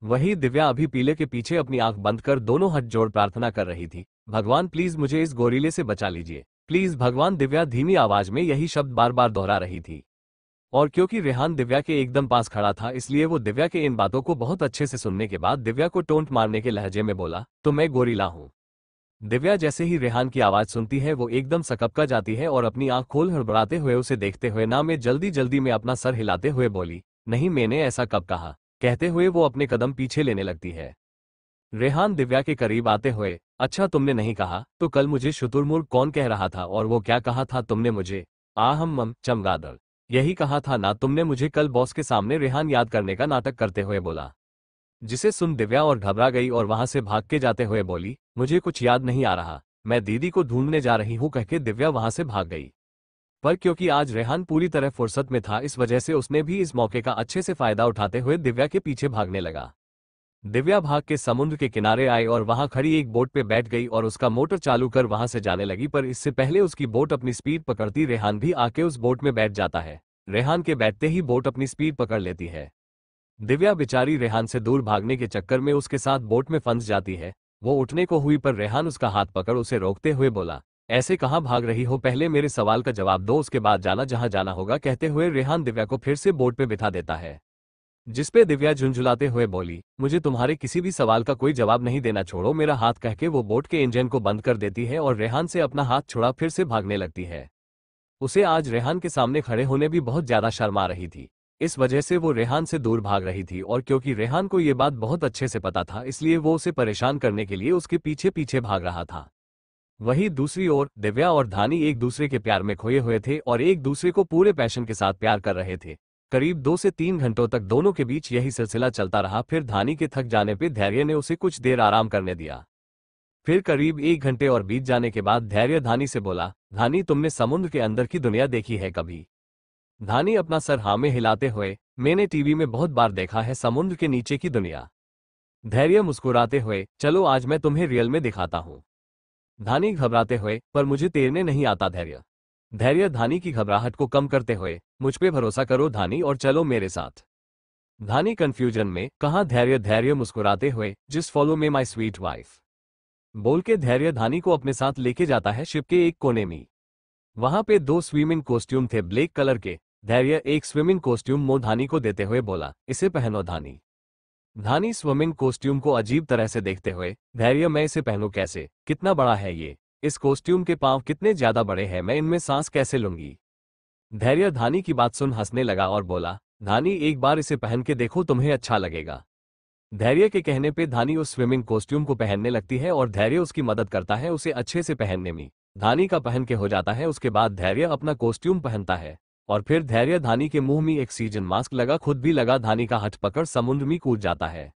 वही दिव्या अभी पीले के पीछे अपनी आंख बंद कर दोनों हाथ जोड़ प्रार्थना कर रही थी, भगवान प्लीज मुझे इस गोरीले से बचा लीजिए, प्लीज भगवान। दिव्या धीमी आवाज में यही शब्द बार बार दोहरा रही थी और क्योंकि रेहान दिव्या के एकदम पास खड़ा था इसलिए वो दिव्या के इन बातों को बहुत अच्छे से सुनने के बाद दिव्या को टोंट मारने के लहजे में बोला, तो मैं गोरीला हूँ। दिव्या जैसे ही रेहान की आवाज सुनती है वो एकदम सकपका जाती है और अपनी आंख खोल हड़बड़ाते हुए उसे देखते हुए ना में जल्दी जल्दी में अपना सर हिलाते हुए बोली, नहीं मैंने ऐसा कब कहा, कहते हुए वो अपने कदम पीछे लेने लगती है। रेहान दिव्या के करीब आते हुए, अच्छा तुमने नहीं कहा तो कल मुझे शुतुरमुर्ग कौन कह रहा था और वो क्या कहा था तुमने मुझे, आहम चमगादड़, यही कहा था ना तुमने मुझे कल बॉस के सामने। रेहान याद करने का नाटक करते हुए बोला, जिसे सुन दिव्या और घबरा गई और वहां से भाग के जाते हुए बोली, मुझे कुछ याद नहीं आ रहा, मैं दीदी को ढूंढने जा रही हूं कहके दिव्या वहां से भाग गई। पर क्योंकि आज रेहान पूरी तरह फुर्सत में था इस वजह से उसने भी इस मौके का अच्छे से फायदा उठाते हुए दिव्या के पीछे भागने लगा। दिव्या भाग के समुद्र के किनारे आई और वहां खड़ी एक बोट पे बैठ गई और उसका मोटर चालू कर वहां से जाने लगी, पर इससे पहले उसकी बोट अपनी स्पीड पकड़ती रेहान भी आके उस बोट में बैठ जाता है। रेहान के बैठते ही बोट अपनी स्पीड पकड़ लेती है। दिव्या बेचारी रेहान से दूर भागने के चक्कर में उसके साथ बोट में फंस जाती है। वो उठने को हुई पर रेहान उसका हाथ पकड़ उसे रोकते हुए बोला, ऐसे कहाँ भाग रही हो, पहले मेरे सवाल का जवाब दो उसके बाद जाना जहां जाना होगा, कहते हुए रेहान दिव्या को फिर से बोट पे बिठा देता है। जिसपे दिव्या झुंझुलाते हुए बोली, मुझे तुम्हारे किसी भी सवाल का कोई जवाब नहीं देना, छोड़ो मेरा हाथ, कहके वो बोट के इंजन को बंद कर देती है और रेहान से अपना हाथ छुड़ा फिर से भागने लगती है। उसे आज रेहान के सामने खड़े होने भी बहुत ज्यादा शर्म आ रही थी, इस वजह से वो रेहान से दूर भाग रही थी और क्योंकि रेहान को ये बात बहुत अच्छे से पता था इसलिए वो उसे परेशान करने के लिए उसके पीछे पीछे भाग रहा था। वहीं दूसरी ओर दिव्या और धानी एक दूसरे के प्यार में खोए हुए थे और एक दूसरे को पूरे पैशन के साथ प्यार कर रहे थे। करीब 2 से 3 घंटों तक दोनों के बीच यही सिलसिला चलता रहा। फिर धानी के थक जाने पर धैर्य ने उसे कुछ देर आराम करने दिया। फिर करीब 1 घंटे और बीत जाने के बाद धैर्य धानी से बोला, धानी तुमने समुद्र के अंदर की दुनिया देखी है कभी? धानी अपना सर हाँ में हिलाते हुए, मैंने टीवी में बहुत बार देखा है समुद्र के नीचे की दुनिया। धैर्य मुस्कुराते हुए, चलो आज मैं तुम्हें रियल में दिखाता हूँ। धानी घबराते हुए, पर मुझे तैरने नहीं आता धैर्य। धैर्य धानी की घबराहट को कम करते हुए, मुझ पे भरोसा करो धानी और चलो मेरे साथ। धानी कंफ्यूजन में, कहा धैर्य। धैर्य मुस्कुराते हुए, just follow me my sweet wife बोल के धैर्य धानी को अपने साथ लेके जाता है शिप के एक कोने में। वहां पे 2 स्विमिंग कॉस्ट्यूम थे ब्लैक कलर के। धैर्य एक स्विमिंग कॉस्ट्यूम मो धानी को देते हुए बोला, इसे पहनो धानी। धानी स्विमिंग कॉस्ट्यूम को अजीब तरह से देखते हुए, धैर्य मैं इसे पहनूं कैसे, कितना बड़ा है ये, इस कॉस्ट्यूम के पांव कितने ज्यादा बड़े हैं, मैं इनमें सांस कैसे लूंगी। धैर्य धानी की बात सुन हंसने लगा और बोला, धानी एक बार इसे पहन के देखो तुम्हें अच्छा लगेगा। धैर्य के कहने पे धानी उस स्विमिंग कॉस्ट्यूम को पहनने लगती है और धैर्य उसकी मदद करता है उसे अच्छे से पहनने में। धानी का पहन के हो जाता है, उसके बाद धैर्य अपना कॉस्ट्यूम पहनता है और फिर धैर्य धानी के मुंह में ऑक्सीजन मास्क लगा, खुद भी लगा, धानी का हाथ पकड़ समुद्र में कूद जाता है।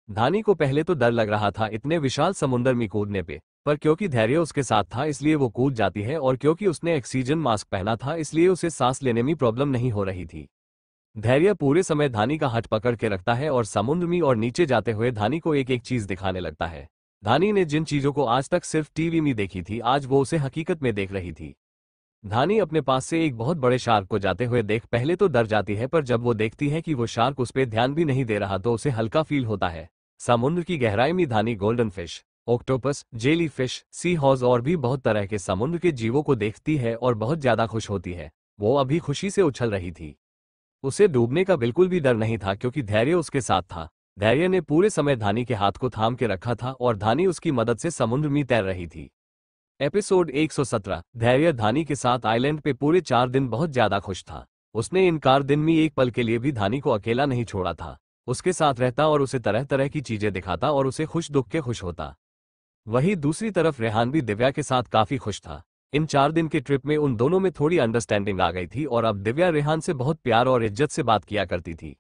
धानी को पहले तो डर लग रहा था इतने विशाल समुद्र में कूदने पे, पर क्योंकि धैर्य उसके साथ था इसलिए वो कूद जाती है और क्योंकि उसने ऑक्सीजन मास्क पहना था इसलिए उसे सांस लेने में प्रॉब्लम नहीं हो रही थी। धैर्य पूरे समय धानी का हाथ पकड़ के रखता है और समुद्र में और नीचे जाते हुए धानी को एक एक चीज दिखाने लगता है। धानी ने जिन चीजों को आज तक सिर्फ टीवी में देखी थी आज वो उसे हकीकत में देख रही थी। धानी अपने पास से एक बहुत बड़े शार्क को जाते हुए देख पहले तो डर जाती है, पर जब वो देखती है कि वो शार्क उस पर ध्यान भी नहीं दे रहा तो उसे हल्का फील होता है। समुद्र की गहराई में धानी golden fish, octopus, jellyfish, seahorse और भी बहुत तरह के समुद्र के जीवों को देखती है और बहुत ज्यादा खुश होती है। वो अभी खुशी से उछल रही थी। उसे डूबने का बिल्कुल भी डर नहीं था क्योंकि धैर्य उसके साथ था। धैर्य ने पूरे समय धानी के हाथ को थाम के रखा था और धानी उसकी मदद से समुद्र में तैर रही थी। एपिसोड 117। धैर्य धानी के साथ आइलैंड पे पूरे 4 दिन बहुत ज्यादा खुश था। उसने इन 4 दिन में एक पल के लिए भी धानी को अकेला नहीं छोड़ा था। उसके साथ रहता और उसे तरह तरह की चीजें दिखाता और उसे खुश दुख के खुश होता। वहीं दूसरी तरफ रेहान भी दिव्या के साथ काफी खुश था। इन 4 दिन के ट्रिप में उन दोनों में थोड़ी अंडरस्टैंडिंग आ गई थी और अब दिव्या रेहान से बहुत प्यार और इज्जत से बात किया करती थी।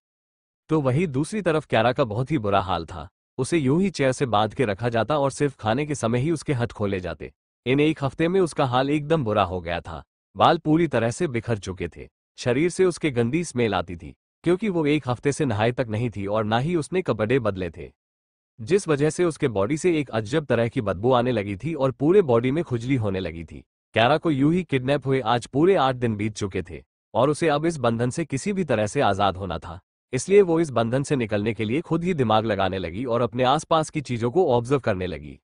तो वहीं दूसरी तरफ क्यारा का बहुत ही बुरा हाल था। उसे यूं ही चेयर से बांध के रखा जाता और सिर्फ खाने के समय ही उसके हाथ खोले जाते। इन एक हफ्ते में उसका हाल एकदम बुरा हो गया था। बाल पूरी तरह से बिखर चुके थे। शरीर से उसके गंदी स्मेल आती थी क्योंकि वो एक हफ्ते से नहाए तक नहीं थी और ना ही उसने कपड़े बदले थे, जिस वजह से उसके बॉडी से एक अजब तरह की बदबू आने लगी थी और पूरे बॉडी में खुजली होने लगी थी। क्यारा को यूं ही किडनैप हुए आज पूरे 8 दिन बीत चुके थे और उसे अब इस बंधन से किसी भी तरह से आजाद होना था। इसलिए वो इस बंधन से निकलने के लिए खुद ही दिमाग लगाने लगी और अपने आसपास की चीजों को ऑब्जर्व करने लगी।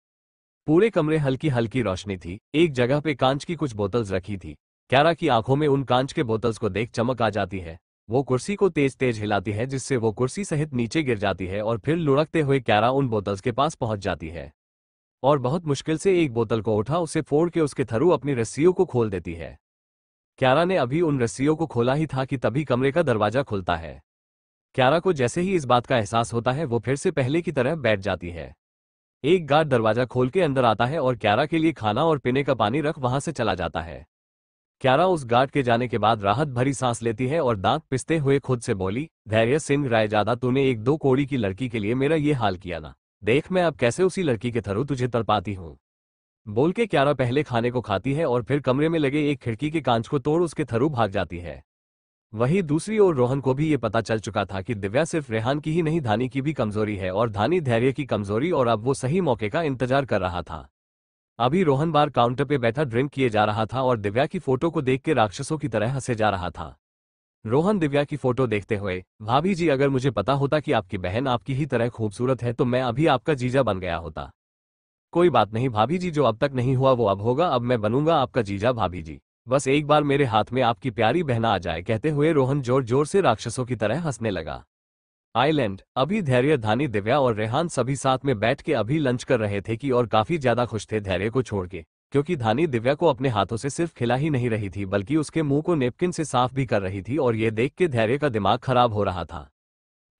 पूरे कमरे हल्की हल्की रोशनी थी। एक जगह पे कांच की कुछ बोतल्स रखी थी। क्यारा की आंखों में उन कांच के बोतल्स को देख चमक आ जाती है। वो कुर्सी को तेज तेज हिलाती है जिससे वो कुर्सी सहित नीचे गिर जाती है और फिर लुढ़कते हुए क्यारा उन बोतल्स के पास पहुंच जाती है और बहुत मुश्किल से एक बोतल को उठा उसे फोड़ के उसके थरू अपनी रस्सियों को खोल देती है। क्यारा ने अभी उन रस्सियों को खोला ही था कि तभी कमरे का दरवाजा खुलता है। क्यारा को जैसे ही इस बात का एहसास होता है वो फिर से पहले की तरह बैठ जाती है। एक गार्ड दरवाजा खोल के अंदर आता है और क्यारा के लिए खाना और पीने का पानी रख वहां से चला जाता है। क्यारा उस गार्ड के जाने के बाद राहत भरी सांस लेती है और दांत पिसते हुए खुद से बोली, धैर्य सिंह रायजादा, तूने एक 2 कौड़ी की लड़की के लिए मेरा ये हाल किया ना। देख मैं अब कैसे उसी लड़की के थरू तुझे तड़पाती हूँ। बोल के क्यारा पहले खाने को खाती है और फिर कमरे में लगे एक खिड़की के कांच को तोड़ उसके थरू भाग जाती है। वहीं दूसरी ओर रोहन को भी ये पता चल चुका था कि दिव्या सिर्फ रेहान की ही नहीं धानी की भी कमजोरी है और धानी धैर्य की कमजोरी, और अब वो सही मौके का इंतजार कर रहा था। अभी रोहन बार काउंटर पे बैठा ड्रिंक किए जा रहा था और दिव्या की फोटो को देख के राक्षसों की तरह हंसे जा रहा था। रोहन दिव्या की फोटो देखते हुए, भाभी जी, अगर मुझे पता होता कि आपकी बहन आपकी ही तरह खूबसूरत है तो मैं अभी आपका जीजा बन गया होता। कोई बात नहीं भाभी जी, जो अब तक नहीं हुआ वो अब होगा। अब मैं बनूंगा आपका जीजा भाभी जी। बस एक बार मेरे हाथ में आपकी प्यारी बहना आ जाए। कहते हुए रोहन जोर जोर से राक्षसों की तरह हंसने लगा। आइलैंड। अभी धैर्य, धानी, दिव्या और रेहान सभी साथ में बैठ के अभी लंच कर रहे थे कि और काफी ज्यादा खुश थे धैर्य को छोड़ के, क्योंकि धानी दिव्या को अपने हाथों से सिर्फ खिला ही नहीं रही थी बल्कि उसके मुंह को नेपकिन से साफ भी कर रही थी और ये देख के धैर्य का दिमाग खराब हो रहा था।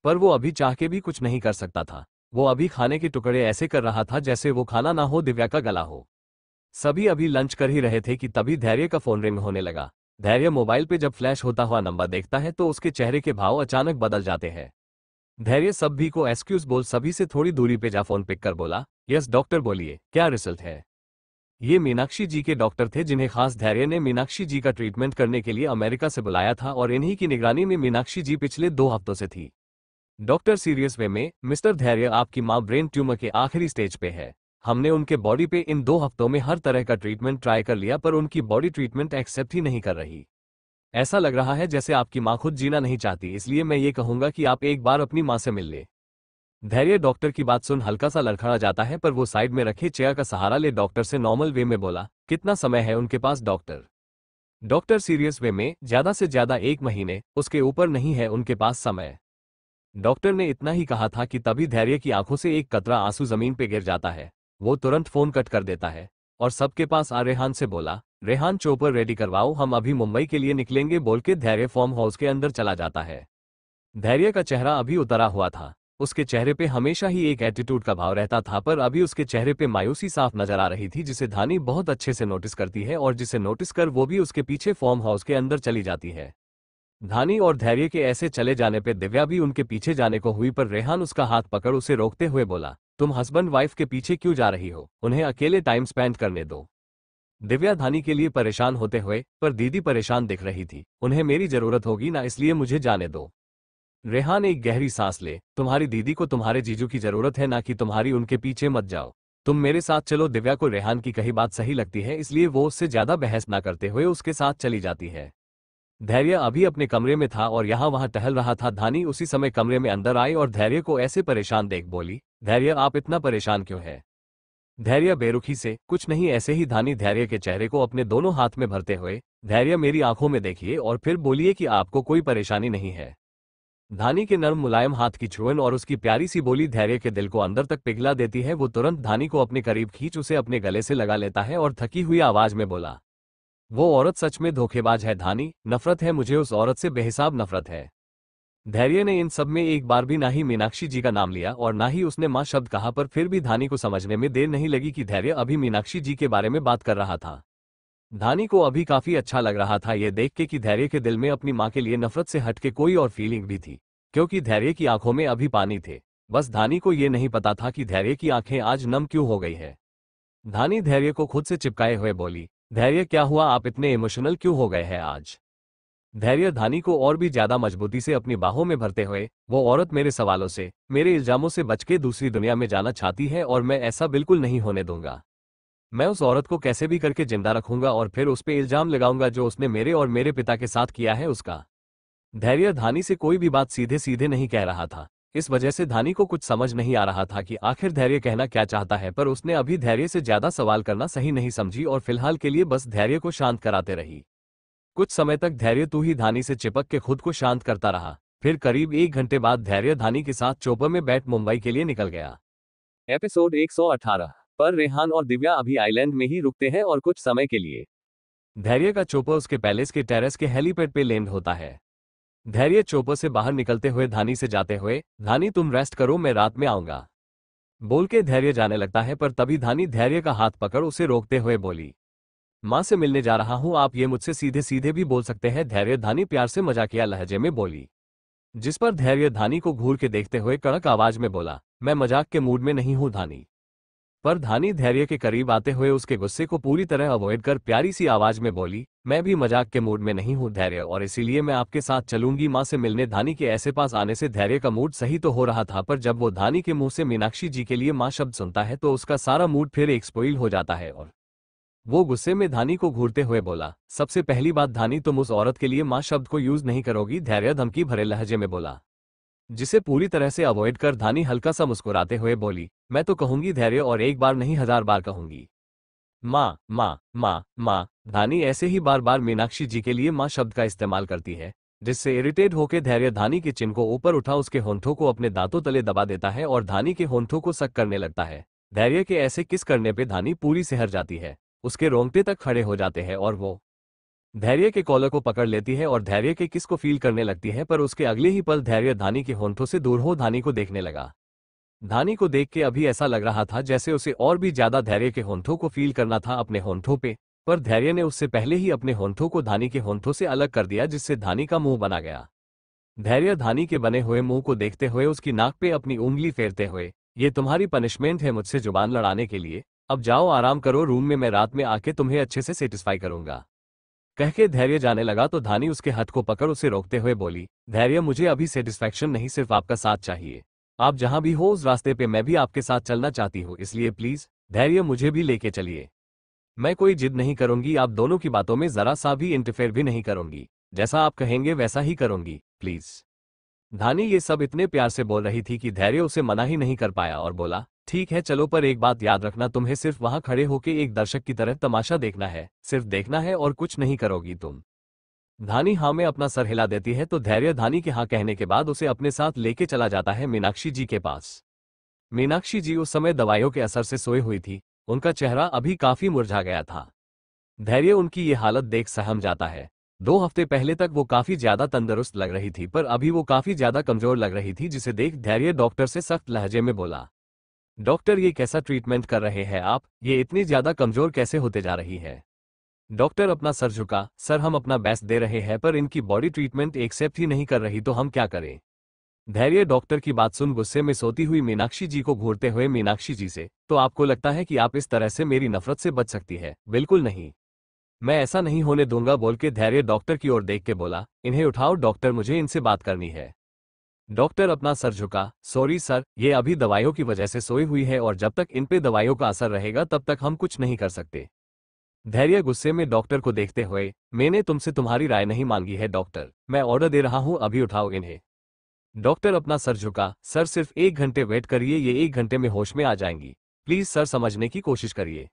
पर वो अभी चाह के भी कुछ नहीं कर सकता था। वो अभी खाने के टुकड़े ऐसे कर रहा था जैसे वो खाना ना हो, दिव्या का गला हो। सभी अभी लंच कर ही रहे थे कि तभी धैर्य का फोन रिंग होने लगा। धैर्य मोबाइल पे जब फ्लैश होता हुआ नंबर देखता है तो उसके चेहरे के भाव अचानक बदल जाते हैं। धैर्य सभी को एक्सक्यूज बोल सभी से थोड़ी दूरी पे जा फोन पिक कर बोला, यस डॉक्टर बोलिए, क्या रिजल्ट है। ये मीनाक्षी जी के डॉक्टर थे जिन्हें खास धैर्य ने मीनाक्षी जी का ट्रीटमेंट करने के लिए अमेरिका से बुलाया था और इन्हीं की निगरानी में मीनाक्षी जी पिछले 2 हफ्तों से थी। डॉक्टर सीरियस वे में, मिस्टर धैर्य, आपकी मां ब्रेन ट्यूमर के आखिरी स्टेज पे है। हमने उनके बॉडी पे इन 2 हफ्तों में हर तरह का ट्रीटमेंट ट्राई कर लिया पर उनकी बॉडी ट्रीटमेंट एक्सेप्ट ही नहीं कर रही। ऐसा लग रहा है जैसे आपकी मां खुद जीना नहीं चाहती, इसलिए मैं ये कहूंगा कि आप एक बार अपनी मां से मिल ले। धैर्य डॉक्टर की बात सुन हल्का सा लड़खड़ा जाता है पर वो साइड में रखे चेयर का सहारा ले डॉक्टर से नॉर्मल वे में बोला, कितना समय है उनके पास डॉक्टर। डॉक्टर सीरियस वे में, ज्यादा से ज्यादा 1 महीने, उसके ऊपर नहीं है उनके पास समय। डॉक्टर ने इतना ही कहा था कि तभी धैर्य की आंखों से एक कतरा आंसू जमीन पे गिर जाता है। वो तुरंत फोन कट कर देता है और सबके पास आ रेहान से बोला, रेहान चोपर रेडी करवाओ, हम अभी मुंबई के लिए निकलेंगे। बोल के धैर्य फार्म हाउस के अंदर चला जाता है। धैर्य का चेहरा अभी उतरा हुआ था। उसके चेहरे पे हमेशा ही एक एटीट्यूड का भाव रहता था, पर अभी उसके चेहरे पे मायूसी साफ नजर आ रही थी, जिसे धानी बहुत अच्छे से नोटिस करती है और जिसे नोटिस कर वो भी उसके पीछे फार्म हाउस के अंदर चली जाती है। धानी और धैर्य के ऐसे चले जाने पे दिव्या भी उनके पीछे जाने को हुई, पर रेहान उसका हाथ पकड़ उसे रोकते हुए बोला, तुम हस्बैंड वाइफ के पीछे क्यों जा रही हो, उन्हें अकेले टाइम स्पेंड करने दो। दिव्या धानी के लिए परेशान होते हुए, पर दीदी परेशान दिख रही थी, उन्हें मेरी जरूरत होगी ना, इसलिए मुझे जाने दो। रेहान एक गहरी सांस ले, तुम्हारी दीदी को तुम्हारे जीजू की जरूरत है, ना कि तुम्हारी उनके पीछे मत जाओ। तुम मेरे साथ चलो। दिव्या को रेहान की कही बात सही लगती है, इसलिए वो उससे ज्यादा बहस ना करते हुए उसके साथ चली जाती है। धैर्य अभी अपने कमरे में था और यहाँ वहाँ टहल रहा था। धानी उसी समय कमरे में अंदर आई और धैर्य को ऐसे परेशान देख बोली, धैर्य आप इतना परेशान क्यों है। धैर्य बेरुखी से, कुछ नहीं ऐसे ही। धानी धैर्य के चेहरे को अपने दोनों हाथ में भरते हुए, धैर्य मेरी आंखों में देखिए और फिर बोलिए कि आपको कोई परेशानी नहीं है। धानी के नर्म मुलायम हाथ की छुअन और उसकी प्यारी सी बोली धैर्य के दिल को अंदर तक पिघला देती है। वो तुरंत धानी को अपने करीब खींच उसे अपने गले से लगा लेता है और थकी हुई आवाज में बोला, वो औरत सच में धोखेबाज है धानी, नफरत है मुझे उस औरत से, बेहिसाब नफरत है। धैर्य ने इन सब में एक बार भी ना ही मीनाक्षी जी का नाम लिया और ना ही उसने मां शब्द कहा, पर फिर भी धानी को समझने में देर नहीं लगी कि धैर्य अभी मीनाक्षी जी के बारे में बात कर रहा था। धानी को अभी काफी अच्छा लग रहा था ये देख के कि धैर्य के दिल में अपनी मां के लिए नफरत से हटके कोई और फीलिंग भी थी, क्योंकि धैर्य की आंखों में अभी पानी थे। बस धानी को ये नहीं पता था कि धैर्य की आंखें आज नम क्यों हो गई है। धानी धैर्य को खुद से चिपकाए हुए बोली, धैर्य क्या हुआ, आप इतने इमोशनल क्यों हो गए हैं आज। धैर्य धानी को और भी ज्यादा मजबूती से अपनी बाहों में भरते हुए, वो औरत मेरे सवालों से, मेरे इल्जामों से बच के दूसरी दुनिया में जाना चाहती है और मैं ऐसा बिल्कुल नहीं होने दूंगा। मैं उस औरत को कैसे भी करके जिंदा रखूंगा और फिर उस पर इल्जाम लगाऊंगा जो उसने मेरे और मेरे पिता के साथ किया है उसका। धैर्य धानी से कोई भी बात सीधे सीधे नहीं कह रहा था, इस वजह से धानी को कुछ समझ नहीं आ रहा था कि आखिर धैर्य कहना क्या चाहता है, पर उसने अभी धैर्य से ज्यादा सवाल करना सही नहीं समझी और फिलहाल के लिए बस धैर्य को शांत कराते रही। कुछ समय तक धैर्य तू ही धानी से चिपक के खुद को शांत करता रहा। फिर करीब 1 घंटे बाद धैर्य धानी के साथ चोपर में बैठ मुंबई के लिए निकल गया। एपिसोड 118 पर रेहान और दिव्या अभी आइलैंड में ही रुकते हैं और कुछ समय के लिए धैर्य का चोपर उसके पैलेस के टेरेस के हेलीपैड पे लैंड होता है। धैर्य चोपर से बाहर निकलते हुए धानी से जाते हुए, धानी तुम रेस्ट करो, मैं रात में आऊंगा बोल के धैर्य जाने लगता है, पर तभी धानी धैर्य का हाथ पकड़ उसे रोकते हुए बोली, मां से मिलने जा रहा हूं, आप ये मुझसे सीधे सीधे भी बोल सकते हैं। धैर्य धानी प्यार से मजाकिया लहजे में बोली, जिस पर धैर्य धानी को घूर के देखते हुए कड़क आवाज में बोला, मैं मजाक के मूड में नहीं हूं धानी। पर धानी धैर्य के करीब आते हुए उसके गुस्से को पूरी तरह अवॉइड कर प्यारी सी आवाज में बोली, मैं भी मजाक के मूड में नहीं हूं धैर्य, और इसीलिए मैं आपके साथ चलूंगी मां से मिलने। धानी के ऐसे पास आने से धैर्य का मूड सही तो हो रहा था, पर जब वो धानी के मुंह से मीनाक्षी जी के लिए मां शब्द सुनता है तो उसका सारा मूड फिर एक स्पॉइल हो जाता है और वो गुस्से में धानी को घूरते हुए बोला, सबसे पहली बात धानी, तुम उस औरत के लिए मां शब्द को यूज नहीं करोगी। धैर्य धमकी भरे लहजे में बोला, जिसे पूरी तरह से अवॉइड कर धानी हल्का सा मुस्कुराते हुए बोली, मैं तो कहूंगी धैर्य, और एक बार नहीं 1000 बार कहूंगी। माँ माँ माँ माँ। धानी ऐसे ही बार बार मीनाक्षी जी के लिए माँ शब्द का इस्तेमाल करती है, जिससे इरिटेट होकर धैर्य धानी के चिन को ऊपर उठा उसके होंठों को अपने दांतों तले दबा देता है और धानी के होंठों को सक करने लगता है। धैर्य के ऐसे किस करने पे धानी पूरी सिहर जाती है, उसके रोंगटे तक खड़े हो जाते हैं और वो धैर्य के कॉलर को पकड़ लेती है और धैर्य के किस को फील करने लगती है, पर उसके अगले ही पल धैर्य धानी के होंठों से दूर हो धानी को देखने लगा। धानी को देख के अभी ऐसा लग रहा था जैसे उसे और भी ज्यादा धैर्य के होंठों को फील करना था अपने होंठों पे, पर धैर्य ने उससे पहले ही अपने होंठों को धानी के होंठों से अलग कर दिया, जिससे धानी का मुंह बना गया। धैर्य धानी के बने हुए मुंह को देखते हुए उसकी नाक पे अपनी उंगली फेरते हुए, ये तुम्हारी पनिशमेंट है मुझसे जुबान लड़ाने के लिए, अब जाओ आराम करो रूम में, मैं रात में आके तुम्हें अच्छे से सेटिस्फाई करूंगा। कह के धैर्य जाने लगा तो धानी उसके हाथ को पकड़ उसे रोकते हुए बोली, धैर्य मुझे अभी सेटिस्फैक्शन नहीं, सिर्फ आपका साथ चाहिए। आप जहां भी हो उस रास्ते पे मैं भी आपके साथ चलना चाहती हूँ, इसलिए प्लीज धैर्य मुझे भी लेके चलिए। मैं कोई जिद नहीं करूंगी, आप दोनों की बातों में जरा सा भी इंटरफेयर भी नहीं करूंगी, जैसा आप कहेंगे वैसा ही करूंगी प्लीज। धानी ये सब इतने प्यार से बोल रही थी कि धैर्य उसे मना ही नहीं कर पाया और बोला, ठीक है चलो, पर एक बात याद रखना, तुम्हें सिर्फ वहां खड़े होके एक दर्शक की तरह तमाशा देखना है, सिर्फ देखना है और कुछ नहीं करोगी तुम। धानी हाँ में अपना सर हिला देती है तो धैर्य धानी के हाँ कहने के बाद उसे अपने साथ लेके चला जाता है मीनाक्षी जी के पास। मीनाक्षी जी उस समय दवाइयों के असर से सोई हुई थी, उनका चेहरा अभी काफी मुरझा गया था। धैर्य उनकी ये हालत देख सहम जाता है। 2 हफ्ते पहले तक वो काफी ज्यादा तंदुरुस्त लग रही थी, पर अभी वो काफी ज्यादा कमजोर लग रही थी, जिसे देख धैर्य डॉक्टर से सख्त लहजे में बोला, डॉक्टर ये कैसा ट्रीटमेंट कर रहे हैं आप, ये इतनी ज्यादा कमजोर कैसे होते जा रही है। डॉक्टर अपना सर झुका, सर हम अपना बेस्ट दे रहे हैं पर इनकी बॉडी ट्रीटमेंट एक्सेप्ट ही नहीं कर रही तो हम क्या करें। धैर्य डॉक्टर की बात सुन गुस्से में सोती हुई मीनाक्षी जी को घूरते हुए, मीनाक्षी जी से तो आपको लगता है कि आप इस तरह से मेरी नफरत से बच सकती है, बिल्कुल नहीं, मैं ऐसा नहीं होने दूंगा, बोल के धैर्य डॉक्टर की ओर देख के बोला, इन्हें उठाओ डॉक्टर, मुझे इनसे बात करनी है। डॉक्टर अपना सर झुका, सॉरी सर, ये अभी दवाइयों की वजह से सोई हुई है और जब तक इन पे दवाइयों का असर रहेगा तब तक हम कुछ नहीं कर सकते। धैर्य गुस्से में डॉक्टर को देखते हुए, मैंने तुमसे तुम्हारी राय नहीं मांगी है डॉक्टर, मैं ऑर्डर दे रहा हूं, अभी उठाओ इन्हें। डॉक्टर अपना सर झुका, सर सिर्फ 1 घंटे वेट करिए, ये 1 घंटे में होश में आ जाएंगी, प्लीज सर समझने की कोशिश करिए।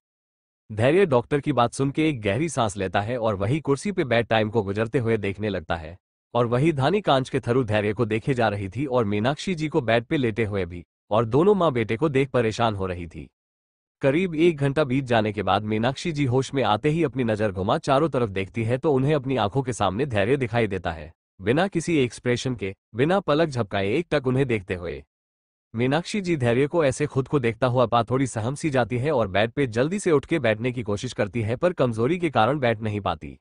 धैर्य डॉक्टर की बात सुन के एक गहरी सांस लेता है और वही कुर्सी पे बेड टाइम को गुजरते हुए देखने लगता है। और वही धानी कांच के थ्रू धैर्य को देखे जा रही थी और मीनाक्षी जी को बेड पे लेटे हुए भी, और दोनों माँ बेटे को देख परेशान हो रही थी। करीब 1 घंटा बीत जाने के बाद मीनाक्षी जी होश में आते ही अपनी नजर घुमा चारों तरफ देखती है तो उन्हें अपनी आंखों के सामने धैर्य दिखाई देता है, बिना किसी एक्सप्रेशन के, बिना पलक झपकाए एक टक उन्हें देखते हुए। मीनाक्षी जी धैर्य को ऐसे खुद को देखता हुआ पा थोड़ी सहम सी जाती है और बेड पे जल्दी से उठ के बैठने की कोशिश करती है पर कमजोरी के कारण बैठ नहीं पाती।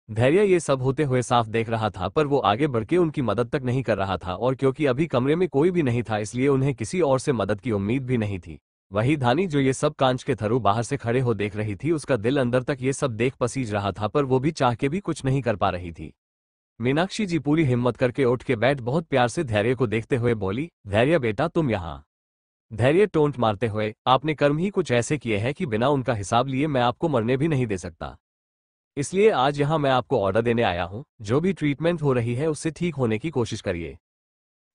धैर्य ये सब होते हुए साफ देख रहा था पर वो आगे बढ़ के उनकी मदद तक नहीं कर रहा था, और क्योंकि अभी कमरे में कोई भी नहीं था इसलिए उन्हें किसी और से मदद की उम्मीद भी नहीं थी। वही धानी जो ये सब कांच के थ्रू बाहर से खड़े हो देख रही थी, उसका दिल अंदर तक ये सब देख पसीज रहा था पर वो भी चाह के भी कुछ नहीं कर पा रही थी। मीनाक्षी जी पूरी हिम्मत करके उठ के बैठ बहुत प्यार से धैर्य को देखते हुए बोली, धैर्य बेटा तुम यहाँ। धैर्य टोंट मारते हुए, आपने कर्म ही कुछ ऐसे किए हैं कि बिना उनका हिसाब लिए मैं आपको मरने भी नहीं दे सकता, इसलिए आज यहाँ मैं आपको ऑर्डर देने आया हूँ, जो भी ट्रीटमेंट हो रही है उससे ठीक होने की कोशिश करिए।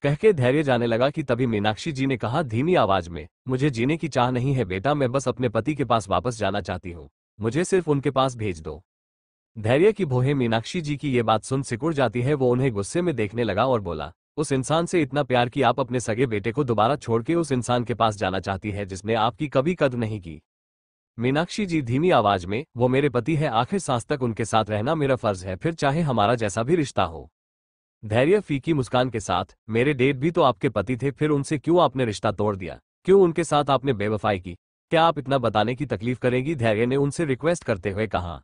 कह के धैर्य जाने लगा कि तभी मीनाक्षी जी ने कहा धीमी आवाज में, मुझे जीने की चाह नहीं है बेटा, मैं बस अपने पति के पास वापस जाना चाहती हूँ, मुझे सिर्फ उनके पास भेज दो। धैर्य की भौहें मीनाक्षी जी की ये बात सुन सिकुड़ जाती है, वो उन्हें गुस्से में देखने लगा और बोला, उस इंसान से इतना प्यार कि आप अपने सगे बेटे को दोबारा छोड़ के उस इंसान के पास जाना चाहती है जिसने आपकी कभी कद्र नहीं की। मीनाक्षी जी धीमी आवाज में, वो मेरे पति है, आखिर सांस तक उनके साथ रहना मेरा फर्ज है, फिर चाहे हमारा जैसा भी रिश्ता हो। धैर्य फीकी मुस्कान के साथ, मेरे डेड भी तो आपके पति थे, फिर उनसे क्यों आपने रिश्ता तोड़ दिया, क्यों उनके साथ आपने बेवफाई की, क्या आप इतना बताने की तकलीफ करेंगी, धैर्य ने उनसे रिक्वेस्ट करते हुए कहा।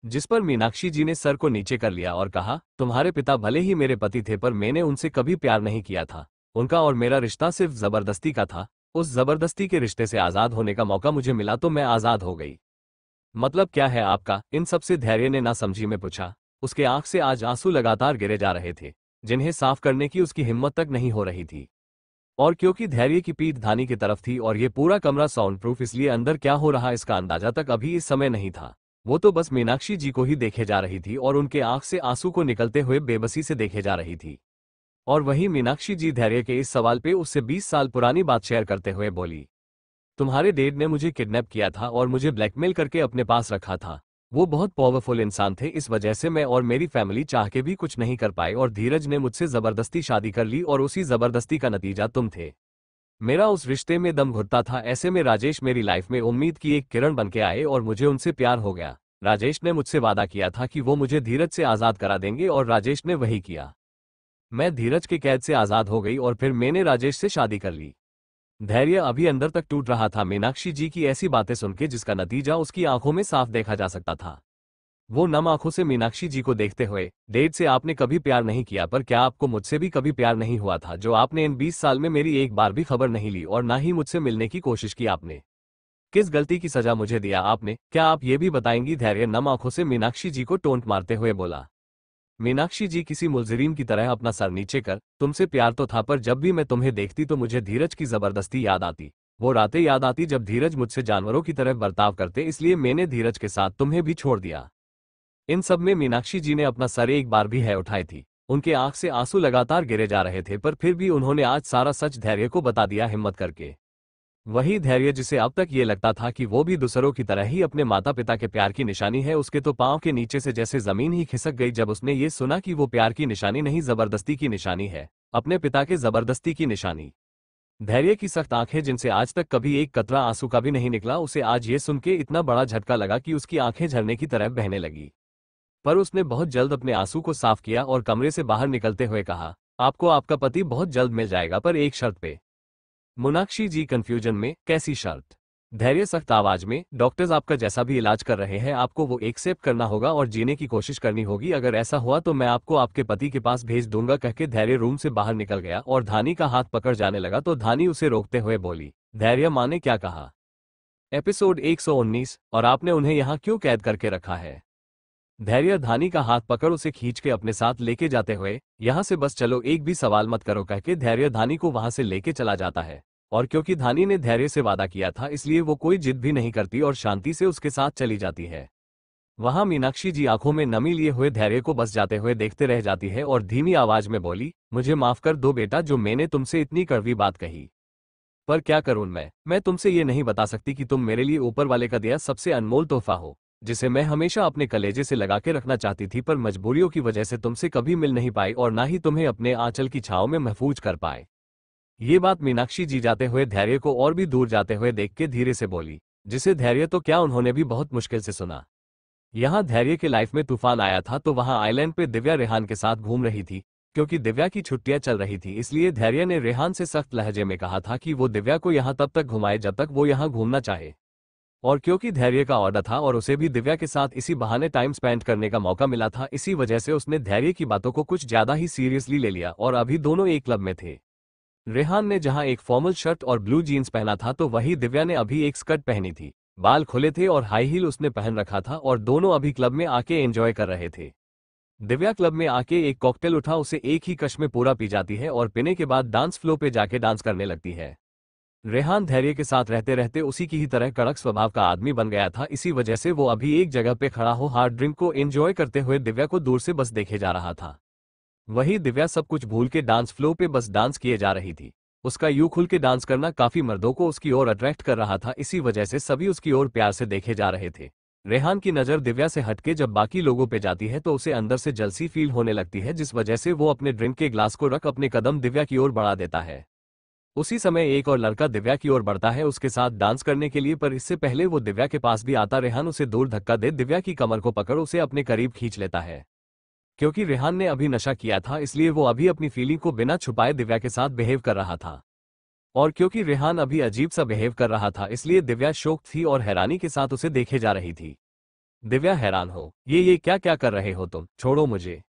जिस पर मीनाक्षी जी ने सर को नीचे कर लिया और कहा, तुम्हारे पिता भले ही मेरे पति थे पर मैंने उनसे कभी प्यार नहीं किया था, उनका और मेरा रिश्ता सिर्फ जबरदस्ती का था, उस जबरदस्ती के रिश्ते से आजाद होने का मौका मुझे मिला तो मैं आजाद हो गई। मतलब क्या है आपका इन सब से, धैर्य ने ना समझी में पूछा। उसके आंख से आज आंसू लगातार गिरे जा रहे थे, जिन्हें साफ करने की उसकी हिम्मत तक नहीं हो रही थी। और क्योंकि धैर्य की पीठ धानी की तरफ थी और ये पूरा कमरा साउंड प्रूफ, इसलिए अंदर क्या हो रहा इसका अंदाजा तक अभी इस समय नहीं था। वो तो बस मीनाक्षी जी को ही देखे जा रही थी और उनके आंख से आंसू को निकलते हुए बेबसी से देखे जा रही थी। और वही मीनाक्षी जी धैर्य के इस सवाल पे उससे 20 साल पुरानी बात शेयर करते हुए बोली, तुम्हारे डैड ने मुझे किडनैप किया था और मुझे ब्लैकमेल करके अपने पास रखा था, वो बहुत पावरफुल इंसान थे, इस वजह से मैं और मेरी फैमिली चाह के भी कुछ नहीं कर पाए और धीरज ने मुझसे जबरदस्ती शादी कर ली और उसी जबरदस्ती का नतीजा तुम थे। मेरा उस रिश्ते में दम घुटता था, ऐसे में राजेश मेरी लाइफ में उम्मीद की एक किरण बन के आए और मुझे उनसे प्यार हो गया। राजेश ने मुझसे वादा किया था कि वो मुझे धीरज से आज़ाद करा देंगे और राजेश ने वही किया। मैं धीरज के कैद से आज़ाद हो गई और फिर मैंने राजेश से शादी कर ली। धैर्य अभी अंदर तक टूट रहा था मीनाक्षी जी की ऐसी बातें सुनकर, जिसका नतीजा उसकी आंखों में साफ देखा जा सकता था। वो नम आंखों से मीनाक्षी जी को देखते हुए, डैड से आपने कभी प्यार नहीं किया, पर क्या आपको मुझसे भी कभी प्यार नहीं हुआ था, जो आपने इन 20 साल में मेरी एक बार भी खबर नहीं ली और ना ही मुझसे मिलने की कोशिश की आपने? किस गलती की सजा मुझे दिया आपने, क्या आप ये भी बताएंगी? धैर्य नम आंखों से मीनाक्षी जी को टोंट मारते हुए बोला। मीनाक्षी जी किसी मुलजिम की तरह अपना सर नीचे कर, तुमसे प्यार तो था, पर जब भी मैं तुम्हें देखती तो मुझे धीरज की जबरदस्ती याद आती, वो रातें याद आती जब धीरज मुझसे जानवरों की तरह बर्ताव करते, इसलिए मैंने धीरज के साथ तुम्हें भी छोड़ दिया। इन सब में मीनाक्षी जी ने अपना सर एक बार भी है उठाई थी, उनके आंख से आंसू लगातार गिरे जा रहे थे, पर फिर भी उन्होंने आज सारा सच धैर्य को बता दिया हिम्मत करके। वही धैर्य जिसे अब तक ये लगता था कि वो भी दूसरों की तरह ही अपने माता पिता के प्यार की निशानी है, उसके तो पांव के नीचे से जैसे जमीन ही खिसक गई जब उसने ये सुना कि वो प्यार की निशानी नहीं जबरदस्ती की निशानी है, अपने पिता के जबरदस्ती की निशानी। धैर्य की सख्त आंखें, जिनसे आज तक कभी एक कतरा आंसू का भी नहीं निकला, उसे आज ये सुन के इतना बड़ा झटका लगा कि उसकी आंखें झरने की तरह बहने लगी। पर उसने बहुत जल्द अपने आंसू को साफ किया और कमरे से बाहर निकलते हुए कहा, आपको आपका पति बहुत जल्द मिल जाएगा, पर एक शर्त पे। मीनाक्षी जी कंफ्यूजन में, कैसी शर्त? धैर्य सख्त आवाज में, डॉक्टर्स आपका जैसा भी इलाज कर रहे हैं आपको वो एक्सेप्ट करना होगा और जीने की कोशिश करनी होगी, अगर ऐसा हुआ तो मैं आपको आपके पति के पास भेज दूंगा, कहके धैर्य रूम से बाहर निकल गया और धानी का हाथ पकड़ जाने लगा तो धानी उसे रोकते हुए बोली, धैर्य माँ ने क्या कहा? एपिसोड 119, और आपने उन्हें यहाँ क्यों कैद करके रखा है? धैर्य धानी का हाथ पकड़ उसे खींच के अपने साथ लेके जाते हुए, यहाँ से बस चलो, एक भी सवाल मत करो, कहके धैर्य धानी को वहां से लेके चला जाता है। और क्योंकि धानी ने धैर्य से वादा किया था इसलिए वो कोई जिद भी नहीं करती और शांति से उसके साथ चली जाती है। वहां मीनाक्षी जी आंखों में नमी लिए हुए धैर्य को बस जाते हुए देखते रह जाती है और धीमी आवाज में बोली, मुझे माफ कर दो बेटा, जो मैंने तुमसे इतनी कड़वी बात कही। पर क्या करूं मैं तुमसे ये नहीं बता सकती कि तुम मेरे लिए ऊपर वाले का दिया सबसे अनमोल तोहफा हो, जिसे मैं हमेशा अपने कलेजे से लगा के रखना चाहती थी, पर मजबूरियों की वजह से तुमसे कभी मिल नहीं पाई और ना ही तुम्हें अपने आंचल की छांव में महफूज कर पाए। ये बात मीनाक्षी जी जाते हुए धैर्य को और भी दूर जाते हुए देख के धीरे से बोली, जिसे धैर्य तो क्या उन्होंने भी बहुत मुश्किल से सुना। यहाँ धैर्य के लाइफ में तूफान आया था तो वहाँ आइलैंड पे दिव्या रेहान के साथ घूम रही थी। क्योंकि दिव्या की छुट्टियां चल रही थी इसलिए धैर्य ने रेहान से सख्त लहजे में कहा था कि वो दिव्या को यहाँ तब तक घुमाए जब तक वो यहाँ घूमना चाहे। और क्योंकि धैर्य का ऑर्डर था और उसे भी दिव्या के साथ इसी बहाने टाइम स्पेंड करने का मौका मिला था, इसी वजह से उसने धैर्य की बातों को कुछ ज्यादा ही सीरियसली ले लिया और अभी दोनों एक क्लब में थे। रेहान ने जहां एक फॉर्मल शर्ट और ब्लू जीन्स पहना था तो वही दिव्या ने अभी एक स्कर्ट पहनी थी, बाल खुले थे और हाई हील उसने पहन रखा था और दोनों अभी क्लब में आके एंजॉय कर रहे थे। दिव्या क्लब में आके एक कॉकटेल उठा उसे एक ही कश में पूरा पी जाती है और पीने के बाद डांस फ्लो पे जाके डांस करने लगती है। रेहान धैर्य के साथ रहते रहते उसी की ही तरह कड़क स्वभाव का आदमी बन गया था, इसी वजह से वो अभी एक जगह पे खड़ा हो हार्ड ड्रिंक को एंजॉय करते हुए दिव्या को दूर से बस देखे जा रहा था। वही दिव्या सब कुछ भूल के डांस फ्लो पे बस डांस किए जा रही थी। उसका यूं खुल के डांस करना काफी मर्दों को उसकी ओर अट्रैक्ट कर रहा था, इसी वजह से सभी उसकी ओर प्यार से देखे जा रहे थे। रेहान की नज़र दिव्या से हटके जब बाकी लोगों पे जाती है तो उसे अंदर से जलसी फील होने लगती है, जिस वजह से वो अपने ड्रिंक के ग्लास को रख अपने कदम दिव्या की ओर बढ़ा देता है। उसी समय एक और लड़का दिव्या की ओर बढ़ता है उसके साथ डांस करने के लिए, पर इससे पहले वो दिव्या के पास भी आता रेहान उसे दूर धक्का दे दिव्या की कमर को पकड़ उसे अपने करीब खींच लेता है। क्योंकि रेहान ने अभी नशा किया था इसलिए वो अभी अपनी फीलिंग को बिना छुपाए दिव्या के साथ बिहेव कर रहा था। और क्योंकि रेहान अभी अजीब सा बिहेव कर रहा था इसलिए दिव्या शौक थी और हैरानी के साथ उसे देखे जा रही थी। दिव्या हैरान हो, ये क्या क्या कर रहे हो तुम, छोड़ो मुझे।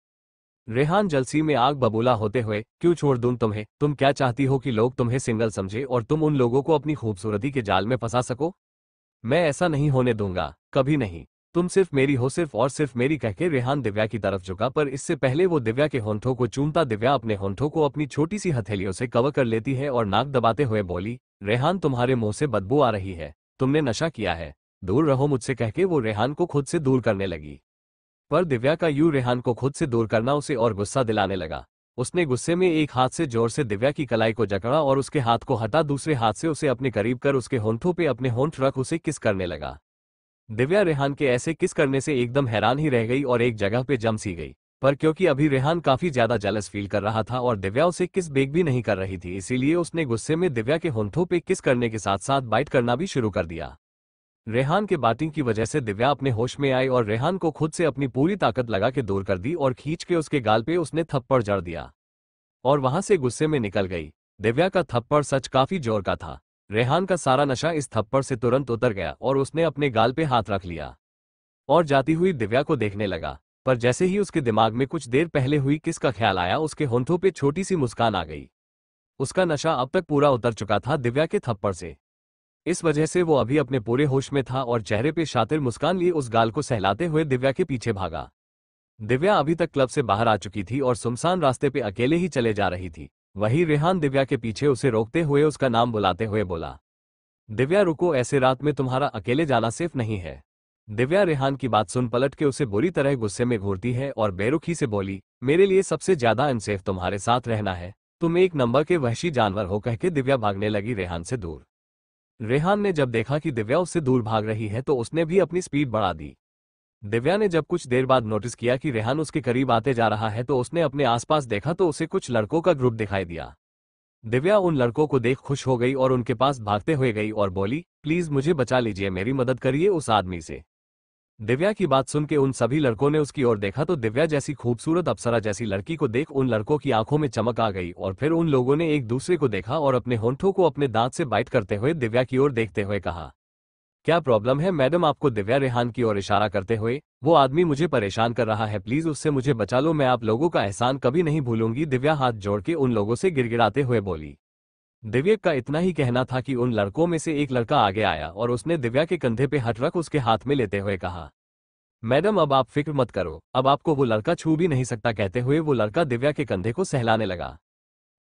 रेहान जलसी में आग बबूला होते हुए, क्यों छोड़ दूं तुम्हें, तुम क्या चाहती हो कि लोग तुम्हें सिंगल समझे और तुम उन लोगों को अपनी खूबसूरती के जाल में फंसा सको? मैं ऐसा नहीं होने दूंगा, कभी नहीं। तुम सिर्फ मेरी हो, सिर्फ और सिर्फ मेरी, कहके रेहान दिव्या की तरफ झुका, पर इससे पहले वो दिव्या के होंठों को चूमता दिव्या अपने होंठों को अपनी छोटी सी हथेलियों से कवर कर लेती है और नाक दबाते हुए बोली, रेहान तुम्हारे मुंह से बदबू आ रही है, तुमने नशा किया है, दूर रहो मुझसे, कहके वो रेहान को खुद से दूर करने लगी। पर दिव्या का यूं रेहान को खुद से दूर करना उसे और गुस्सा दिलाने लगा। उसने गुस्से में एक हाथ से जोर से दिव्या की कलाई को जकड़ा और उसके हाथ को हटा दूसरे हाथ से उसे अपने करीब कर उसके होंठों पे अपने होंठ रख उसे किस करने लगा। दिव्या रेहान के ऐसे किस करने से एकदम हैरान ही रह गई और एक जगह पे जम सी गई, पर क्योंकि अभी रेहान काफी ज्यादा जेलस फील कर रहा था और दिव्या उसे किस बेग भी नहीं कर रही थी, इसीलिए उसने गुस्से में दिव्या के होंठों पे किस करने के साथ साथ बाइट करना भी शुरू कर दिया। रेहान के बाटिंग की वजह से दिव्या अपने होश में आई और रेहान को खुद से अपनी पूरी ताकत लगा के दूर कर दी और खींच के उसके गाल पे उसने थप्पड़ जड़ दिया और वहां से गुस्से में निकल गई। दिव्या का थप्पड़ सच काफी जोर का था। रेहान का सारा नशा इस थप्पड़ से तुरंत उतर गया और उसने अपने गाल पे हाथ रख लिया और जाती हुई दिव्या को देखने लगा, पर जैसे ही उसके दिमाग में कुछ देर पहले हुई किस का ख्याल आया उसके होंठों पे छोटी सी मुस्कान आ गई। उसका नशा अब तक पूरा उतर चुका था दिव्या के थप्पड़ से, इस वजह से वो अभी अपने पूरे होश में था और चेहरे पे शातिर मुस्कान लिए उस गाल को सहलाते हुए दिव्या के पीछे भागा। दिव्या अभी तक क्लब से बाहर आ चुकी थी और सुनसान रास्ते पे अकेले ही चले जा रही थी। वही रेहान दिव्या के पीछे उसे रोकते हुए उसका नाम बुलाते हुए बोला, दिव्या रुको, ऐसे रात में तुम्हारा अकेले जाना सेफ नहीं है। दिव्या रेहान की बात सुन पलट के उसे बुरी तरह गुस्से में घूरती है और बेरुखी से बोली, मेरे लिए सबसे ज्यादा अनसेफ तुम्हारे साथ रहना है, तुम एक नंबर के वहशी जानवर हो, कहके दिव्या भागने लगी रेहान से दूर। रेहान ने जब देखा कि दिव्या उससे दूर भाग रही है तो उसने भी अपनी स्पीड बढ़ा दी। दिव्या ने जब कुछ देर बाद नोटिस किया कि रेहान उसके करीब आते जा रहा है तो उसने अपने आसपास देखा तो उसे कुछ लड़कों का ग्रुप दिखाई दिया। दिव्या उन लड़कों को देख खुश हो गई और उनके पास भागते हुए गई और बोली, प्लीज मुझे बचा लीजिए, मेरी मदद करिए उस आदमी से। दिव्या की बात सुन के उन सभी लड़कों ने उसकी ओर देखा तो दिव्या जैसी खूबसूरत अप्सरा जैसी लड़की को देख उन लड़कों की आंखों में चमक आ गई और फिर उन लोगों ने एक दूसरे को देखा और अपने होंठों को अपने दांत से बाइट करते हुए दिव्या की ओर देखते हुए कहा, क्या प्रॉब्लम है मैडम आपको? दिव्या रेहान की ओर इशारा करते हुए, वो आदमी मुझे परेशान कर रहा है, प्लीज उससे मुझे बचा लो, मैं आप लोगों का एहसान कभी नहीं भूलूंगी। दिव्या हाथ जोड़ के उन लोगों से गिड़गिड़ाते हुए बोली। दिव्या का इतना ही कहना था कि उन लड़कों में से एक लड़का आगे आया और उसने दिव्या के कंधे पे हाथ रख उसके हाथ में लेते हुए कहा, मैडम अब आप फिक्र मत करो, अब आपको वो लड़का छू भी नहीं सकता। कहते हुए वो लड़का दिव्या के कंधे को सहलाने लगा।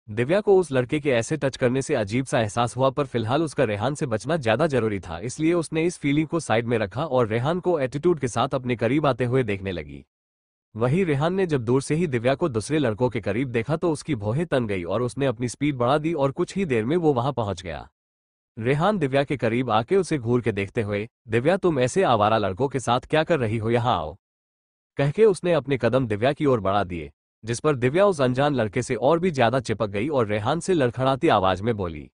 दिव्या को उस लड़के के ऐसे टच करने से अजीब सा एहसास हुआ, पर फिलहाल उसका रेहान से बचना ज्यादा जरूरी था, इसलिए उसने इस फीलिंग को साइड में रखा और रेहान को एटीट्यूड के साथ अपने करीब आते हुए देखने लगी। वहीं रेहान ने जब दूर से ही दिव्या को दूसरे लड़कों के करीब देखा तो उसकी भौहें तन गई और उसने अपनी स्पीड बढ़ा दी और कुछ ही देर में वो वहां पहुंच गया। रेहान दिव्या के करीब आके उसे घूर के देखते हुए, दिव्या तुम ऐसे आवारा लड़कों के साथ क्या कर रही हो, यहाँ आओ, कहके उसने अपने कदम दिव्या की ओर बढ़ा दिए, जिस पर दिव्या उस अनजान लड़के से और भी ज्यादा चिपक गई और रेहान से लड़खड़ाती आवाज में बोली,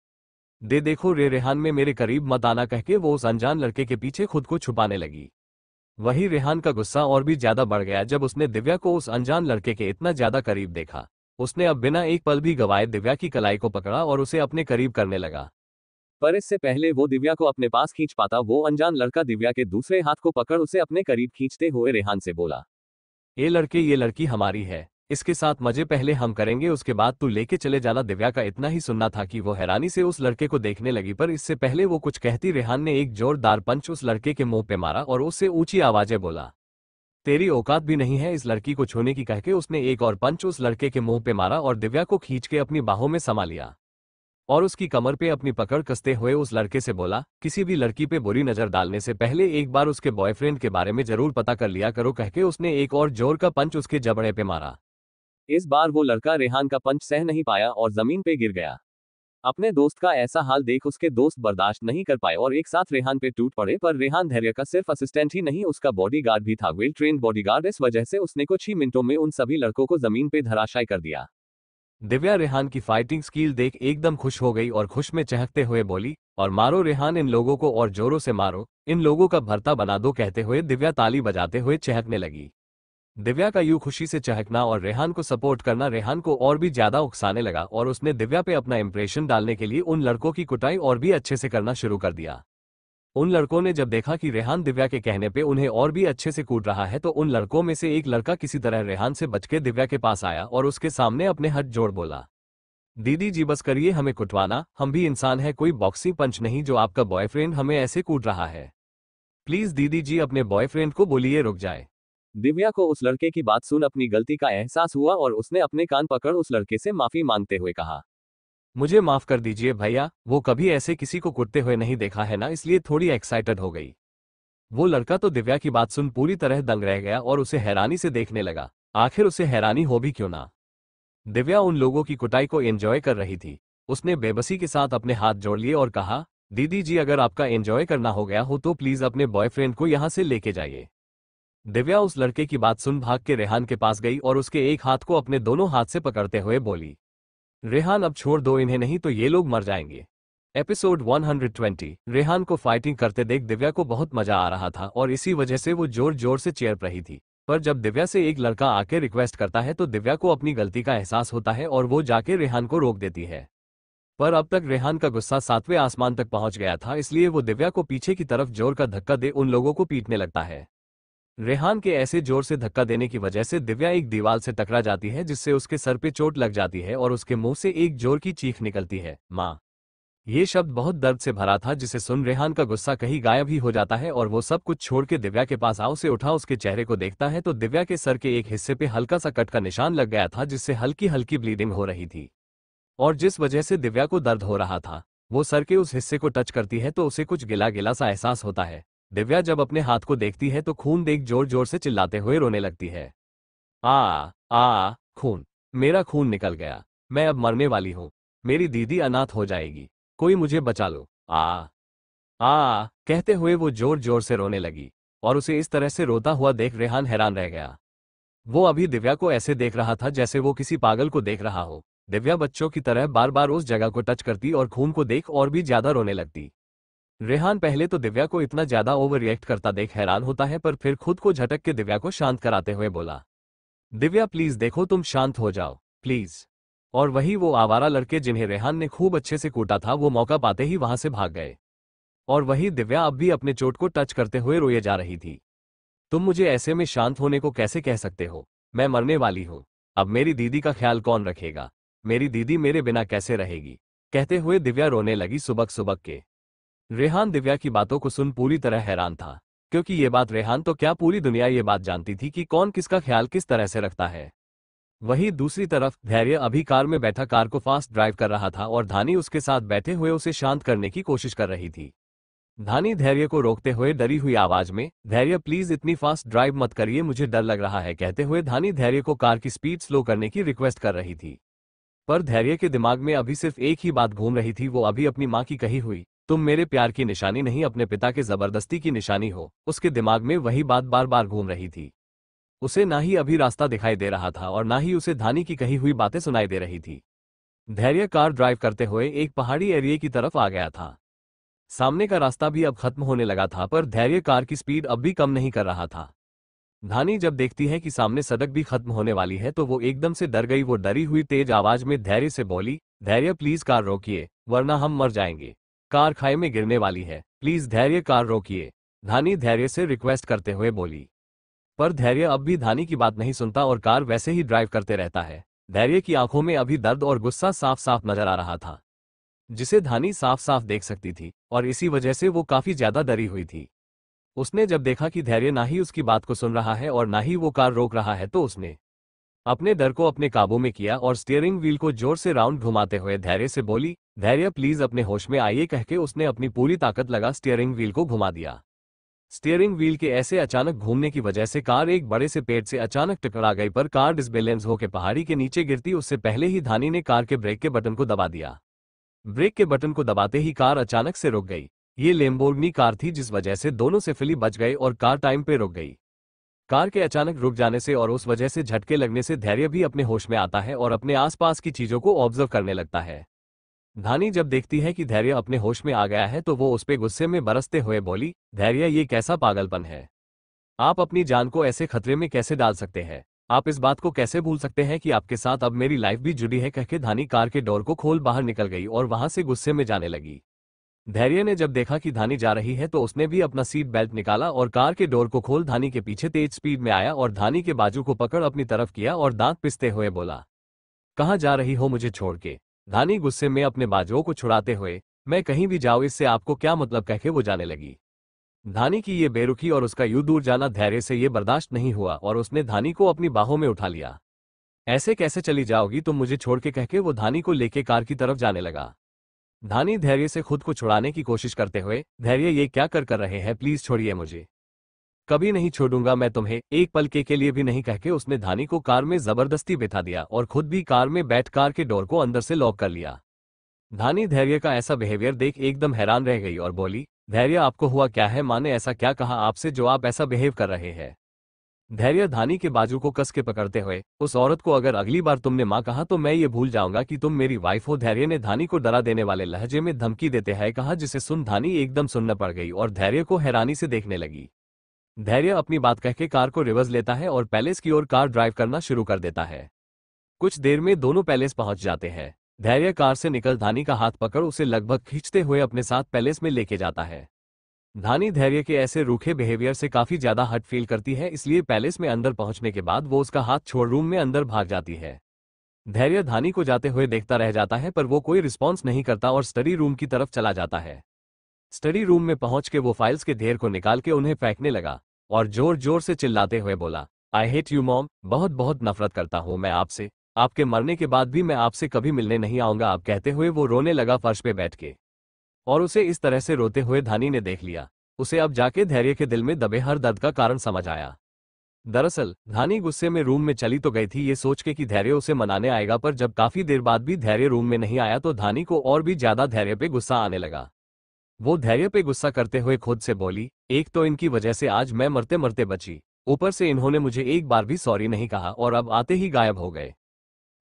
दे देखो रे रेहान में मेरे करीब मत आना, कहके वो उस अनजान लड़के के पीछे खुद को छुपाने लगी। वहीं रेहान का गुस्सा और भी ज्यादा बढ़ गया जब उसने दिव्या को उस अनजान लड़के के इतना ज्यादा करीब देखा। उसने अब बिना एक पल भी गवाए दिव्या की कलाई को पकड़ा और उसे अपने करीब करने लगा। पर इससे पहले वो दिव्या को अपने पास खींच पाता, वो अनजान लड़का दिव्या के दूसरे हाथ को पकड़ उसे अपने करीब खींचते हुए रेहान से बोला, ए लड़के ये लड़की हमारी है, इसके साथ मजे पहले हम करेंगे, उसके बाद तू लेके चले जाना। दिव्या का इतना ही सुनना था कि वो हैरानी से उस लड़के को देखने लगी, पर इससे पहले वो कुछ कहती रेहान ने एक जोरदार पंच उस लड़के के मुंह पे मारा और उससे ऊंची आवाजें बोला, तेरी औकात भी नहीं है इस लड़की को छूने की, कहके उसने एक और पंच उस लड़के के मुंह पे मारा और दिव्या को खींच के अपनी बाहों में समा लिया और उसकी कमर पे अपनी पकड़ कसते हुए उस लड़के से बोला, किसी भी लड़की पे बुरी नजर डालने से पहले एक बार उसके बॉयफ्रेंड के बारे में जरूर पता कर लिया करो, कहके उसने एक और जोर का पंच उसके जबड़े पे मारा। इस बार वो लड़का रेहान का पंच सह नहीं पाया और जमीन पे गिर गया। अपने दोस्त का ऐसा हाल देख उसके दोस्त बर्दाश्त नहीं कर पाए और एक साथ रेहान पे टूट पड़े, पर रेहान धैर्य का सिर्फ असिस्टेंट ही नहीं उसका बॉडीगार्ड भी था, वेल ट्रेन्ड बॉडीगार्ड, इस वजह से उसने कुछ ही मिनटों में उन सभी लड़कों को जमीन पे धराशायी कर दिया। दिव्या रेहान की फाइटिंग स्किल देख एकदम खुश हो गई और खुश में चहकते हुए बोली, और मारो रेहान, इन लोगों को और जोरों से मारो, इन लोगों का भरता बना दो। कहते हुए दिव्या ताली बजाते हुए चहकने लगी। दिव्या का यूं खुशी से चहकना और रेहान को सपोर्ट करना रेहान को और भी ज्यादा उकसाने लगा और उसने दिव्या पे अपना इंप्रेशन डालने के लिए उन लड़कों की कुटाई और भी अच्छे से करना शुरू कर दिया। उन लड़कों ने जब देखा कि रेहान दिव्या के कहने पे उन्हें और भी अच्छे से कूट रहा है तो उन लड़कों में से एक लड़का किसी तरह रेहान से बचके दिव्या के पास आया और उसके सामने अपने हाथ जोड़ बोला, दीदी जी बस करिए हमें कुटवाना, हम भी इंसान है, कोई बॉक्सिंग पंच नहीं जो आपका बॉयफ्रेंड हमें ऐसे कूट रहा है, प्लीज दीदी जी अपने बॉयफ्रेंड को बोलिए रुक जाए। दिव्या को उस लड़के की बात सुन अपनी गलती का एहसास हुआ और उसने अपने कान पकड़ उस लड़के से माफी मांगते हुए कहा, मुझे माफ कर दीजिए भैया, वो कभी ऐसे किसी को कुटते हुए नहीं देखा है ना, इसलिए थोड़ी एक्साइटेड हो गई। वो लड़का तो दिव्या की बात सुन पूरी तरह दंग रह गया और उसे हैरानी से देखने लगा, आखिर उसे हैरानी हो भी क्यों ना। दिव्या उन लोगों की कुटाई को एंजॉय कर रही थी। उसने बेबसी के साथ अपने हाथ जोड़ लिए और कहा, दीदी जी अगर आपका एंजॉय करना हो गया हो तो प्लीज अपने बॉयफ्रेंड को यहाँ से लेके जाइए। दिव्या उस लड़के की बात सुन भाग के रेहान के पास गई और उसके एक हाथ को अपने दोनों हाथ से पकड़ते हुए बोली, रेहान अब छोड़ दो इन्हें, नहीं तो ये लोग मर जाएंगे। एपिसोड 120। रेहान को फाइटिंग करते देख दिव्या को बहुत मजा आ रहा था और इसी वजह से वो जोर जोर से चीयर रही थी। पर जब दिव्या से एक लड़का आके रिक्वेस्ट करता है तो दिव्या को अपनी गलती का एहसास होता है और वो जाके रेहान को रोक देती है। पर अब तक रेहान का गुस्सा 7वें आसमान तक पहुंच गया था, इसलिए वो दिव्या को पीछे की तरफ जोर का धक्का दे उन लोगों को पीटने लगता है। रेहान के ऐसे जोर से धक्का देने की वजह से दिव्या एक दीवार से टकरा जाती है जिससे उसके सर पे चोट लग जाती है और उसके मुंह से एक जोर की चीख निकलती है, माँ। ये शब्द बहुत दर्द से भरा था जिसे सुन रेहान का गुस्सा कहीं गायब ही हो जाता है और वो सब कुछ छोड़ के दिव्या के पास आओ से उठा उसके चेहरे को देखता है तो दिव्या के सर के एक हिस्से पे हल्का सा कट का निशान लग गया था जिससे हल्की हल्की ब्लीडिंग हो रही थी और जिस वजह से दिव्या को दर्द हो रहा था। वो सर के उस हिस्से को टच करती है तो उसे कुछ गिला गिला सा एहसास होता है। दिव्या जब अपने हाथ को देखती है तो खून देख जोर जोर से चिल्लाते हुए रोने लगती है, आ खून, मेरा खून निकल गया, मैं अब मरने वाली हूँ, मेरी दीदी अनाथ हो जाएगी, कोई मुझे बचा लो, कहते हुए वो जोर जोर से रोने लगी और उसे इस तरह से रोता हुआ देख रेहान हैरान रह गया। वो अभी दिव्या को ऐसे देख रहा था जैसे वो किसी पागल को देख रहा हो। दिव्या बच्चों की तरह बार बार उस जगह को टच करती और खून को देख और भी ज्यादा रोने लगती। रेहान पहले तो दिव्या को इतना ज्यादा ओवर रिएक्ट करता देख हैरान होता है, पर फिर खुद को झटक के दिव्या को शांत कराते हुए बोला, दिव्या प्लीज देखो, तुम शांत हो जाओ प्लीज। और वही वो आवारा लड़के जिन्हें रेहान ने खूब अच्छे से कूटा था वो मौका पाते ही वहां से भाग गए। और वही दिव्या अब भी अपने चोट को टच करते हुए रोए जा रही थी। तुम मुझे ऐसे में शांत होने को कैसे कह सकते हो? मैं मरने वाली हूं। अब मेरी दीदी का ख्याल कौन रखेगा? मेरी दीदी मेरे बिना कैसे रहेगी? कहते हुए दिव्या रोने लगी सुबक सुबक के। रेहान दिव्या की बातों को सुन पूरी तरह हैरान था, क्योंकि ये बात रेहान तो क्या पूरी दुनिया ये बात जानती थी कि कौन किसका ख्याल किस तरह से रखता है। वहीं दूसरी तरफ धैर्य अभी कार में बैठा कार को फास्ट ड्राइव कर रहा था और धानी उसके साथ बैठे हुए उसे शांत करने की कोशिश कर रही थी। धानी धैर्य को रोकते हुए डरी हुई आवाज में, धैर्य प्लीज इतनी फास्ट ड्राइव मत करिए, मुझे डर लग रहा है, कहते हुए धानी धैर्य को कार की स्पीड स्लो करने की रिक्वेस्ट कर रही थी। पर धैर्य के दिमाग में अभी सिर्फ एक ही बात घूम रही थी, वो अभी अपनी माँ की कही हुई, तुम मेरे प्यार की निशानी नहीं अपने पिता के जबरदस्ती की निशानी हो, उसके दिमाग में वही बात बार बार घूम रही थी। उसे ना ही अभी रास्ता दिखाई दे रहा था और ना ही उसे धानी की कही हुई बातें सुनाई दे रही थी। धैर्य कार ड्राइव करते हुए एक पहाड़ी एरिया की तरफ आ गया था। सामने का रास्ता भी अब खत्म होने लगा था, पर धैर्य कार की स्पीड अब भी कम नहीं कर रहा था। धानी जब देखती है कि सामने सड़क भी खत्म होने वाली है तो वो एकदम से डर गई। वो डरी हुई तेज आवाज में धैर्य से बोली, धैर्य प्लीज कार रोकिए, वरना हम मर जाएंगे। कार खाई में गिरने वाली है, प्लीज धैर्य कार रोकिए, धानी धैर्य से रिक्वेस्ट करते हुए बोली। पर धैर्य अब भी धानी की बात नहीं सुनता और कार वैसे ही ड्राइव करते रहता है। धैर्य की आंखों में अभी दर्द और गुस्सा साफ साफ नजर आ रहा था, जिसे धानी साफ साफ देख सकती थी, और इसी वजह से वो काफी ज्यादा डरी हुई थी। उसने जब देखा कि धैर्य ना ही उसकी बात को सुन रहा है और ना ही वो कार रोक रहा है तो उसने अपने डर को अपने काबू में किया और स्टीयरिंग व्हील को जोर से राउंड घुमाते हुए धैर्य से बोली, धैर्य प्लीज अपने होश में आइए, कहके उसने अपनी पूरी ताकत लगा स्टीयरिंग व्हील को घुमा दिया। स्टीयरिंग व्हील के ऐसे अचानक घूमने की वजह से कार एक बड़े से पेड़ से अचानक टकरा गई, पर कार डिसबैलेंस होकर पहाड़ी के नीचे गिरती उससे पहले ही धानी ने कार के ब्रेक के बटन को दबा दिया। ब्रेक के बटन को दबाते ही कार अचानक से रुक गई। ये लैम्बोर्गिनी कार थी, जिस वजह से दोनों सेफली बच गए और कार टाइम पे रुक गई। कार के अचानक रुक जाने से और उस वजह से झटके लगने से धैर्य भी अपने होश में आता है और अपने आसपास की चीजों को ऑब्जर्व करने लगता है। धानी जब देखती है कि धैर्य अपने होश में आ गया है तो वो उस पे गुस्से में बरसते हुए बोली, धैर्य ये कैसा पागलपन है? आप अपनी जान को ऐसे खतरे में कैसे डाल सकते हैं? आप इस बात को कैसे भूल सकते हैं कि आपके साथ अब मेरी लाइफ भी जुड़ी है? कहके धानी कार के डोर को खोल बाहर निकल गई और वहां से गुस्से में जाने लगी। धैर्य ने जब देखा कि धानी जा रही है तो उसने भी अपना सीट बेल्ट निकाला और कार के डोर को खोल धानी के पीछे तेज स्पीड में आया और धानी के बाजू को पकड़ अपनी तरफ किया और दांत पिसते हुए बोला, कहाँ जा रही हो मुझे छोड़ के? धानी गुस्से में अपने बाजुओं को छुड़ाते हुए, मैं कहीं भी जाऊँ इससे आपको क्या मतलब, कहके वो जाने लगी। धानी की ये बेरुखी और उसका यूं दूर जाना धैर्य से ये बर्दाश्त नहीं हुआ और उसने धानी को अपनी बाहों में उठा लिया। ऐसे कैसे चली जाओगी तुम मुझे छोड़ के, कहके वो धानी को लेके कार की तरफ जाने लगा। धानी धैर्य से खुद को छुड़ाने की कोशिश करते हुए, धैर्य ये क्या कर रहे हैं, प्लीज छोड़िए मुझे। कभी नहीं छोड़ूंगा मैं तुम्हें, एक पल के लिए भी नहीं, कहके उसने धानी को कार में जबरदस्ती बिठा दिया और खुद भी कार में बैठ कार के डोर को अंदर से लॉक कर लिया। धानी धैर्य का ऐसा बिहेवियर देख एकदम हैरान रह गई और बोली, धैर्य आपको हुआ क्या है? माँ ने ऐसा क्या कहा आपसे जो आप ऐसा बिहेव कर रहे हैं? धैर्य धानी के बाजू को कस के पकड़ते हुए, उस औरत को अगर अगली बार तुमने माँ कहा तो मैं ये भूल जाऊंगा कि तुम मेरी वाइफ हो। धैर्य ने धानी को डरा देने वाले लहजे में धमकी देते हैं कहा, जिसे सुन धानी एकदम सुन्न पड़ गई और धैर्य को हैरानी से देखने लगी। धैर्य अपनी बात कहके कार को रिवर्स लेता है और पैलेस की ओर कार ड्राइव करना शुरू कर देता है। कुछ देर में दोनों पैलेस पहुंच जाते हैं। धैर्य कार से निकल धानी का हाथ पकड़ उसे लगभग खींचते हुए अपने साथ पैलेस में लेके जाता है। धानी धैर्य के ऐसे रूखे बिहेवियर से काफी ज्यादा हर्ट फील करती है, इसलिए पैलेस में अंदर पहुंचने के बाद वो उसका हाथ छोड़ रूम में अंदर भाग जाती है। धैर्य धानी को जाते हुए देखता रह जाता है, पर वो कोई रिस्पॉन्स नहीं करता और स्टडी रूम की तरफ चला जाता है। स्टडी रूम में पहुंच के वो फाइल्स के ढेर को निकाल के उन्हें फेंकने लगा और जोर जोर से चिल्लाते हुए बोला, आई हेट यू मॉम, बहुत बहुत नफरत करता हूं मैं आपसे, आपके मरने के बाद भी मैं आपसे कभी मिलने नहीं आऊंगा। आप कहते हुए वो रोने लगा फर्श पे बैठ के, और उसे इस तरह से रोते हुए धानी ने देख लिया। उसे अब जाके धैर्य के दिल में दबे हर दर्द का कारण समझ आया। दरअसल धानी गुस्से में रूम में चली तो गई थी ये सोच के कि धैर्य उसे मनाने आएगा, पर जब काफी देर बाद भी धैर्य रूम में नहीं आया तो धानी को और भी ज्यादा धैर्य पे गुस्सा आने लगा। वो धैर्य पे गुस्सा करते हुए खुद से बोली, एक तो इनकी वजह से आज मैं मरते मरते बची, ऊपर से इन्होंने मुझे एक बार भी सॉरी नहीं कहा और अब आते ही गायब हो गए।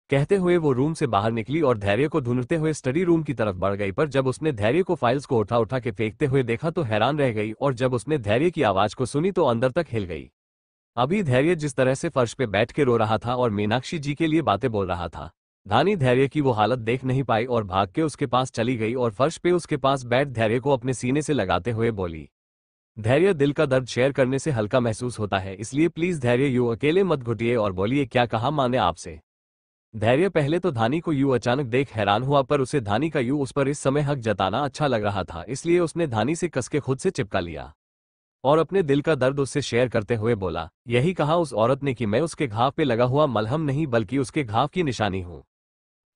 कहते हुए वो रूम से बाहर निकली और धैर्य को ढूंढते हुए स्टडी रूम की तरफ बढ़ गई, पर जब उसने धैर्य को फाइल्स को उठा उठा के फेंकते हुए देखा तो हैरान रह गई, और जब उसने धैर्य की आवाज को सुनी तो अंदर तक हिल गई। अभी धैर्य जिस तरह से फर्श पे बैठ के रो रहा था और मीनाक्षी जी के लिए बातें बोल रहा था, धानी धैर्य की वो हालत देख नहीं पाई और भाग के उसके पास चली गई और फर्श पे उसके पास बैठ धैर्य को अपने सीने से लगाते हुए बोली, धैर्य, दिल का दर्द शेयर करने से हल्का महसूस होता है, इसलिए प्लीज धैर्य यूं अकेले मत घुटिए और बोलिए क्या कहा माँ ने आपसे। धैर्य पहले तो धानी को यूं अचानक देख हैरान हुआ, पर उसे धानी का यूं उस पर इस समय हक जताना अच्छा लग रहा था, इसलिए उसने धानी से कसके खुद से चिपका लिया और अपने दिल का दर्द उससे शेयर करते हुए बोला, यही कहा उस औरत ने कि मैं उसके घाव पे लगा हुआ मलहम नहीं बल्कि उसके घाव की निशानी हूं।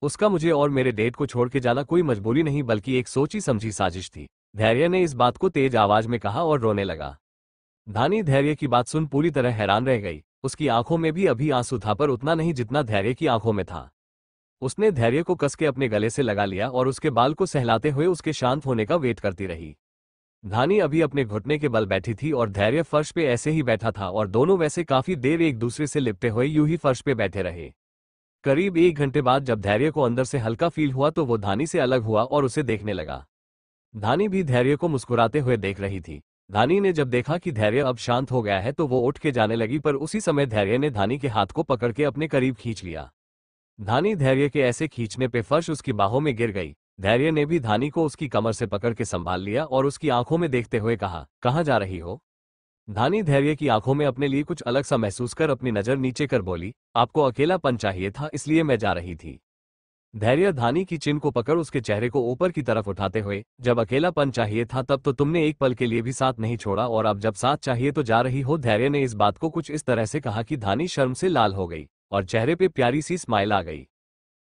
उसका मुझे और मेरे डेट को छोड़ के जाना कोई मजबूरी नहीं बल्कि एक सोची समझी साजिश थी। धैर्य ने इस बात को तेज आवाज में कहा और रोने लगा। धानी धैर्य की बात सुन पूरी तरह हैरान रह गई। उसकी आंखों में भी अभी आंसू था, पर उतना नहीं जितना धैर्य की आंखों में था। उसने धैर्य को कस के अपने गले से लगा लिया और उसके बाल को सहलाते हुए उसके शांत होने का वेट करती रही। धानी अभी अपने घुटने के बल बैठी थी और धैर्य फर्श पे ऐसे ही बैठा था और दोनों वैसे काफी देर एक दूसरे से लिपटे हुए यूं ही फर्श पे बैठे रहे। करीब 1 घंटे बाद जब धैर्य को अंदर से हल्का फील हुआ तो वो धानी से अलग हुआ और उसे देखने लगा। धानी भी धैर्य को मुस्कुराते हुए देख रही थी। धानी ने जब देखा कि धैर्य अब शांत हो गया है तो वो उठ के जाने लगी, पर उसी समय धैर्य ने धानी के हाथ को पकड़ के अपने करीब खींच लिया। धानी धैर्य के ऐसे खींचने पे फर्श उसकी बाहों में गिर गई। धैर्य ने भी धानी को उसकी कमर से पकड़ के संभाल लिया और उसकी आंखों में देखते हुए कहा, कहाँ जा रही हो। धानी धैर्य की आंखों में अपने लिए कुछ अलग सा महसूस कर अपनी नजर नीचे कर बोली, आपको अकेलापन चाहिए था इसलिए मैं जा रही थी। धैर्य धानी की चिन को पकड़ उसके चेहरे को ऊपर की तरफ उठाते हुए, जब अकेलापन चाहिए था तब तो तुमने एक पल के लिए भी साथ नहीं छोड़ा और अब जब साथ चाहिए तो जा रही हो। धैर्य ने इस बात को कुछ इस तरह से कहा कि धानी शर्म से लाल हो गई और चेहरे पे प्यारी सी स्माइल आ गई।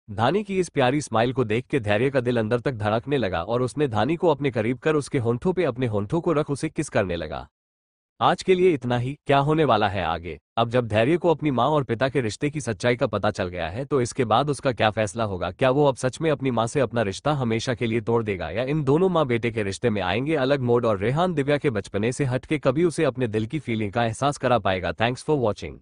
धानी की इस प्यारी स्माइल को देख के धैर्य का दिल अंदर तक धड़कने लगा और उसने धानी को अपने करीब कर उसके होंठों पे अपने होंठों को रख उसे किस करने लगा। आज के लिए इतना ही। क्या होने वाला है आगे? अब जब धैर्य को अपनी माँ और पिता के रिश्ते की सच्चाई का पता चल गया है तो इसके बाद उसका क्या फैसला होगा? क्या वो अब सच में अपनी माँ से अपना रिश्ता हमेशा के लिए तोड़ देगा या इन दोनों माँ बेटे के रिश्ते में आएंगे अलग मोड़ और रेहान दिव्या के बचपने से हट के कभी उसे अपने दिल की फीलिंग का एहसास करा पाएगा? Thanks for watching.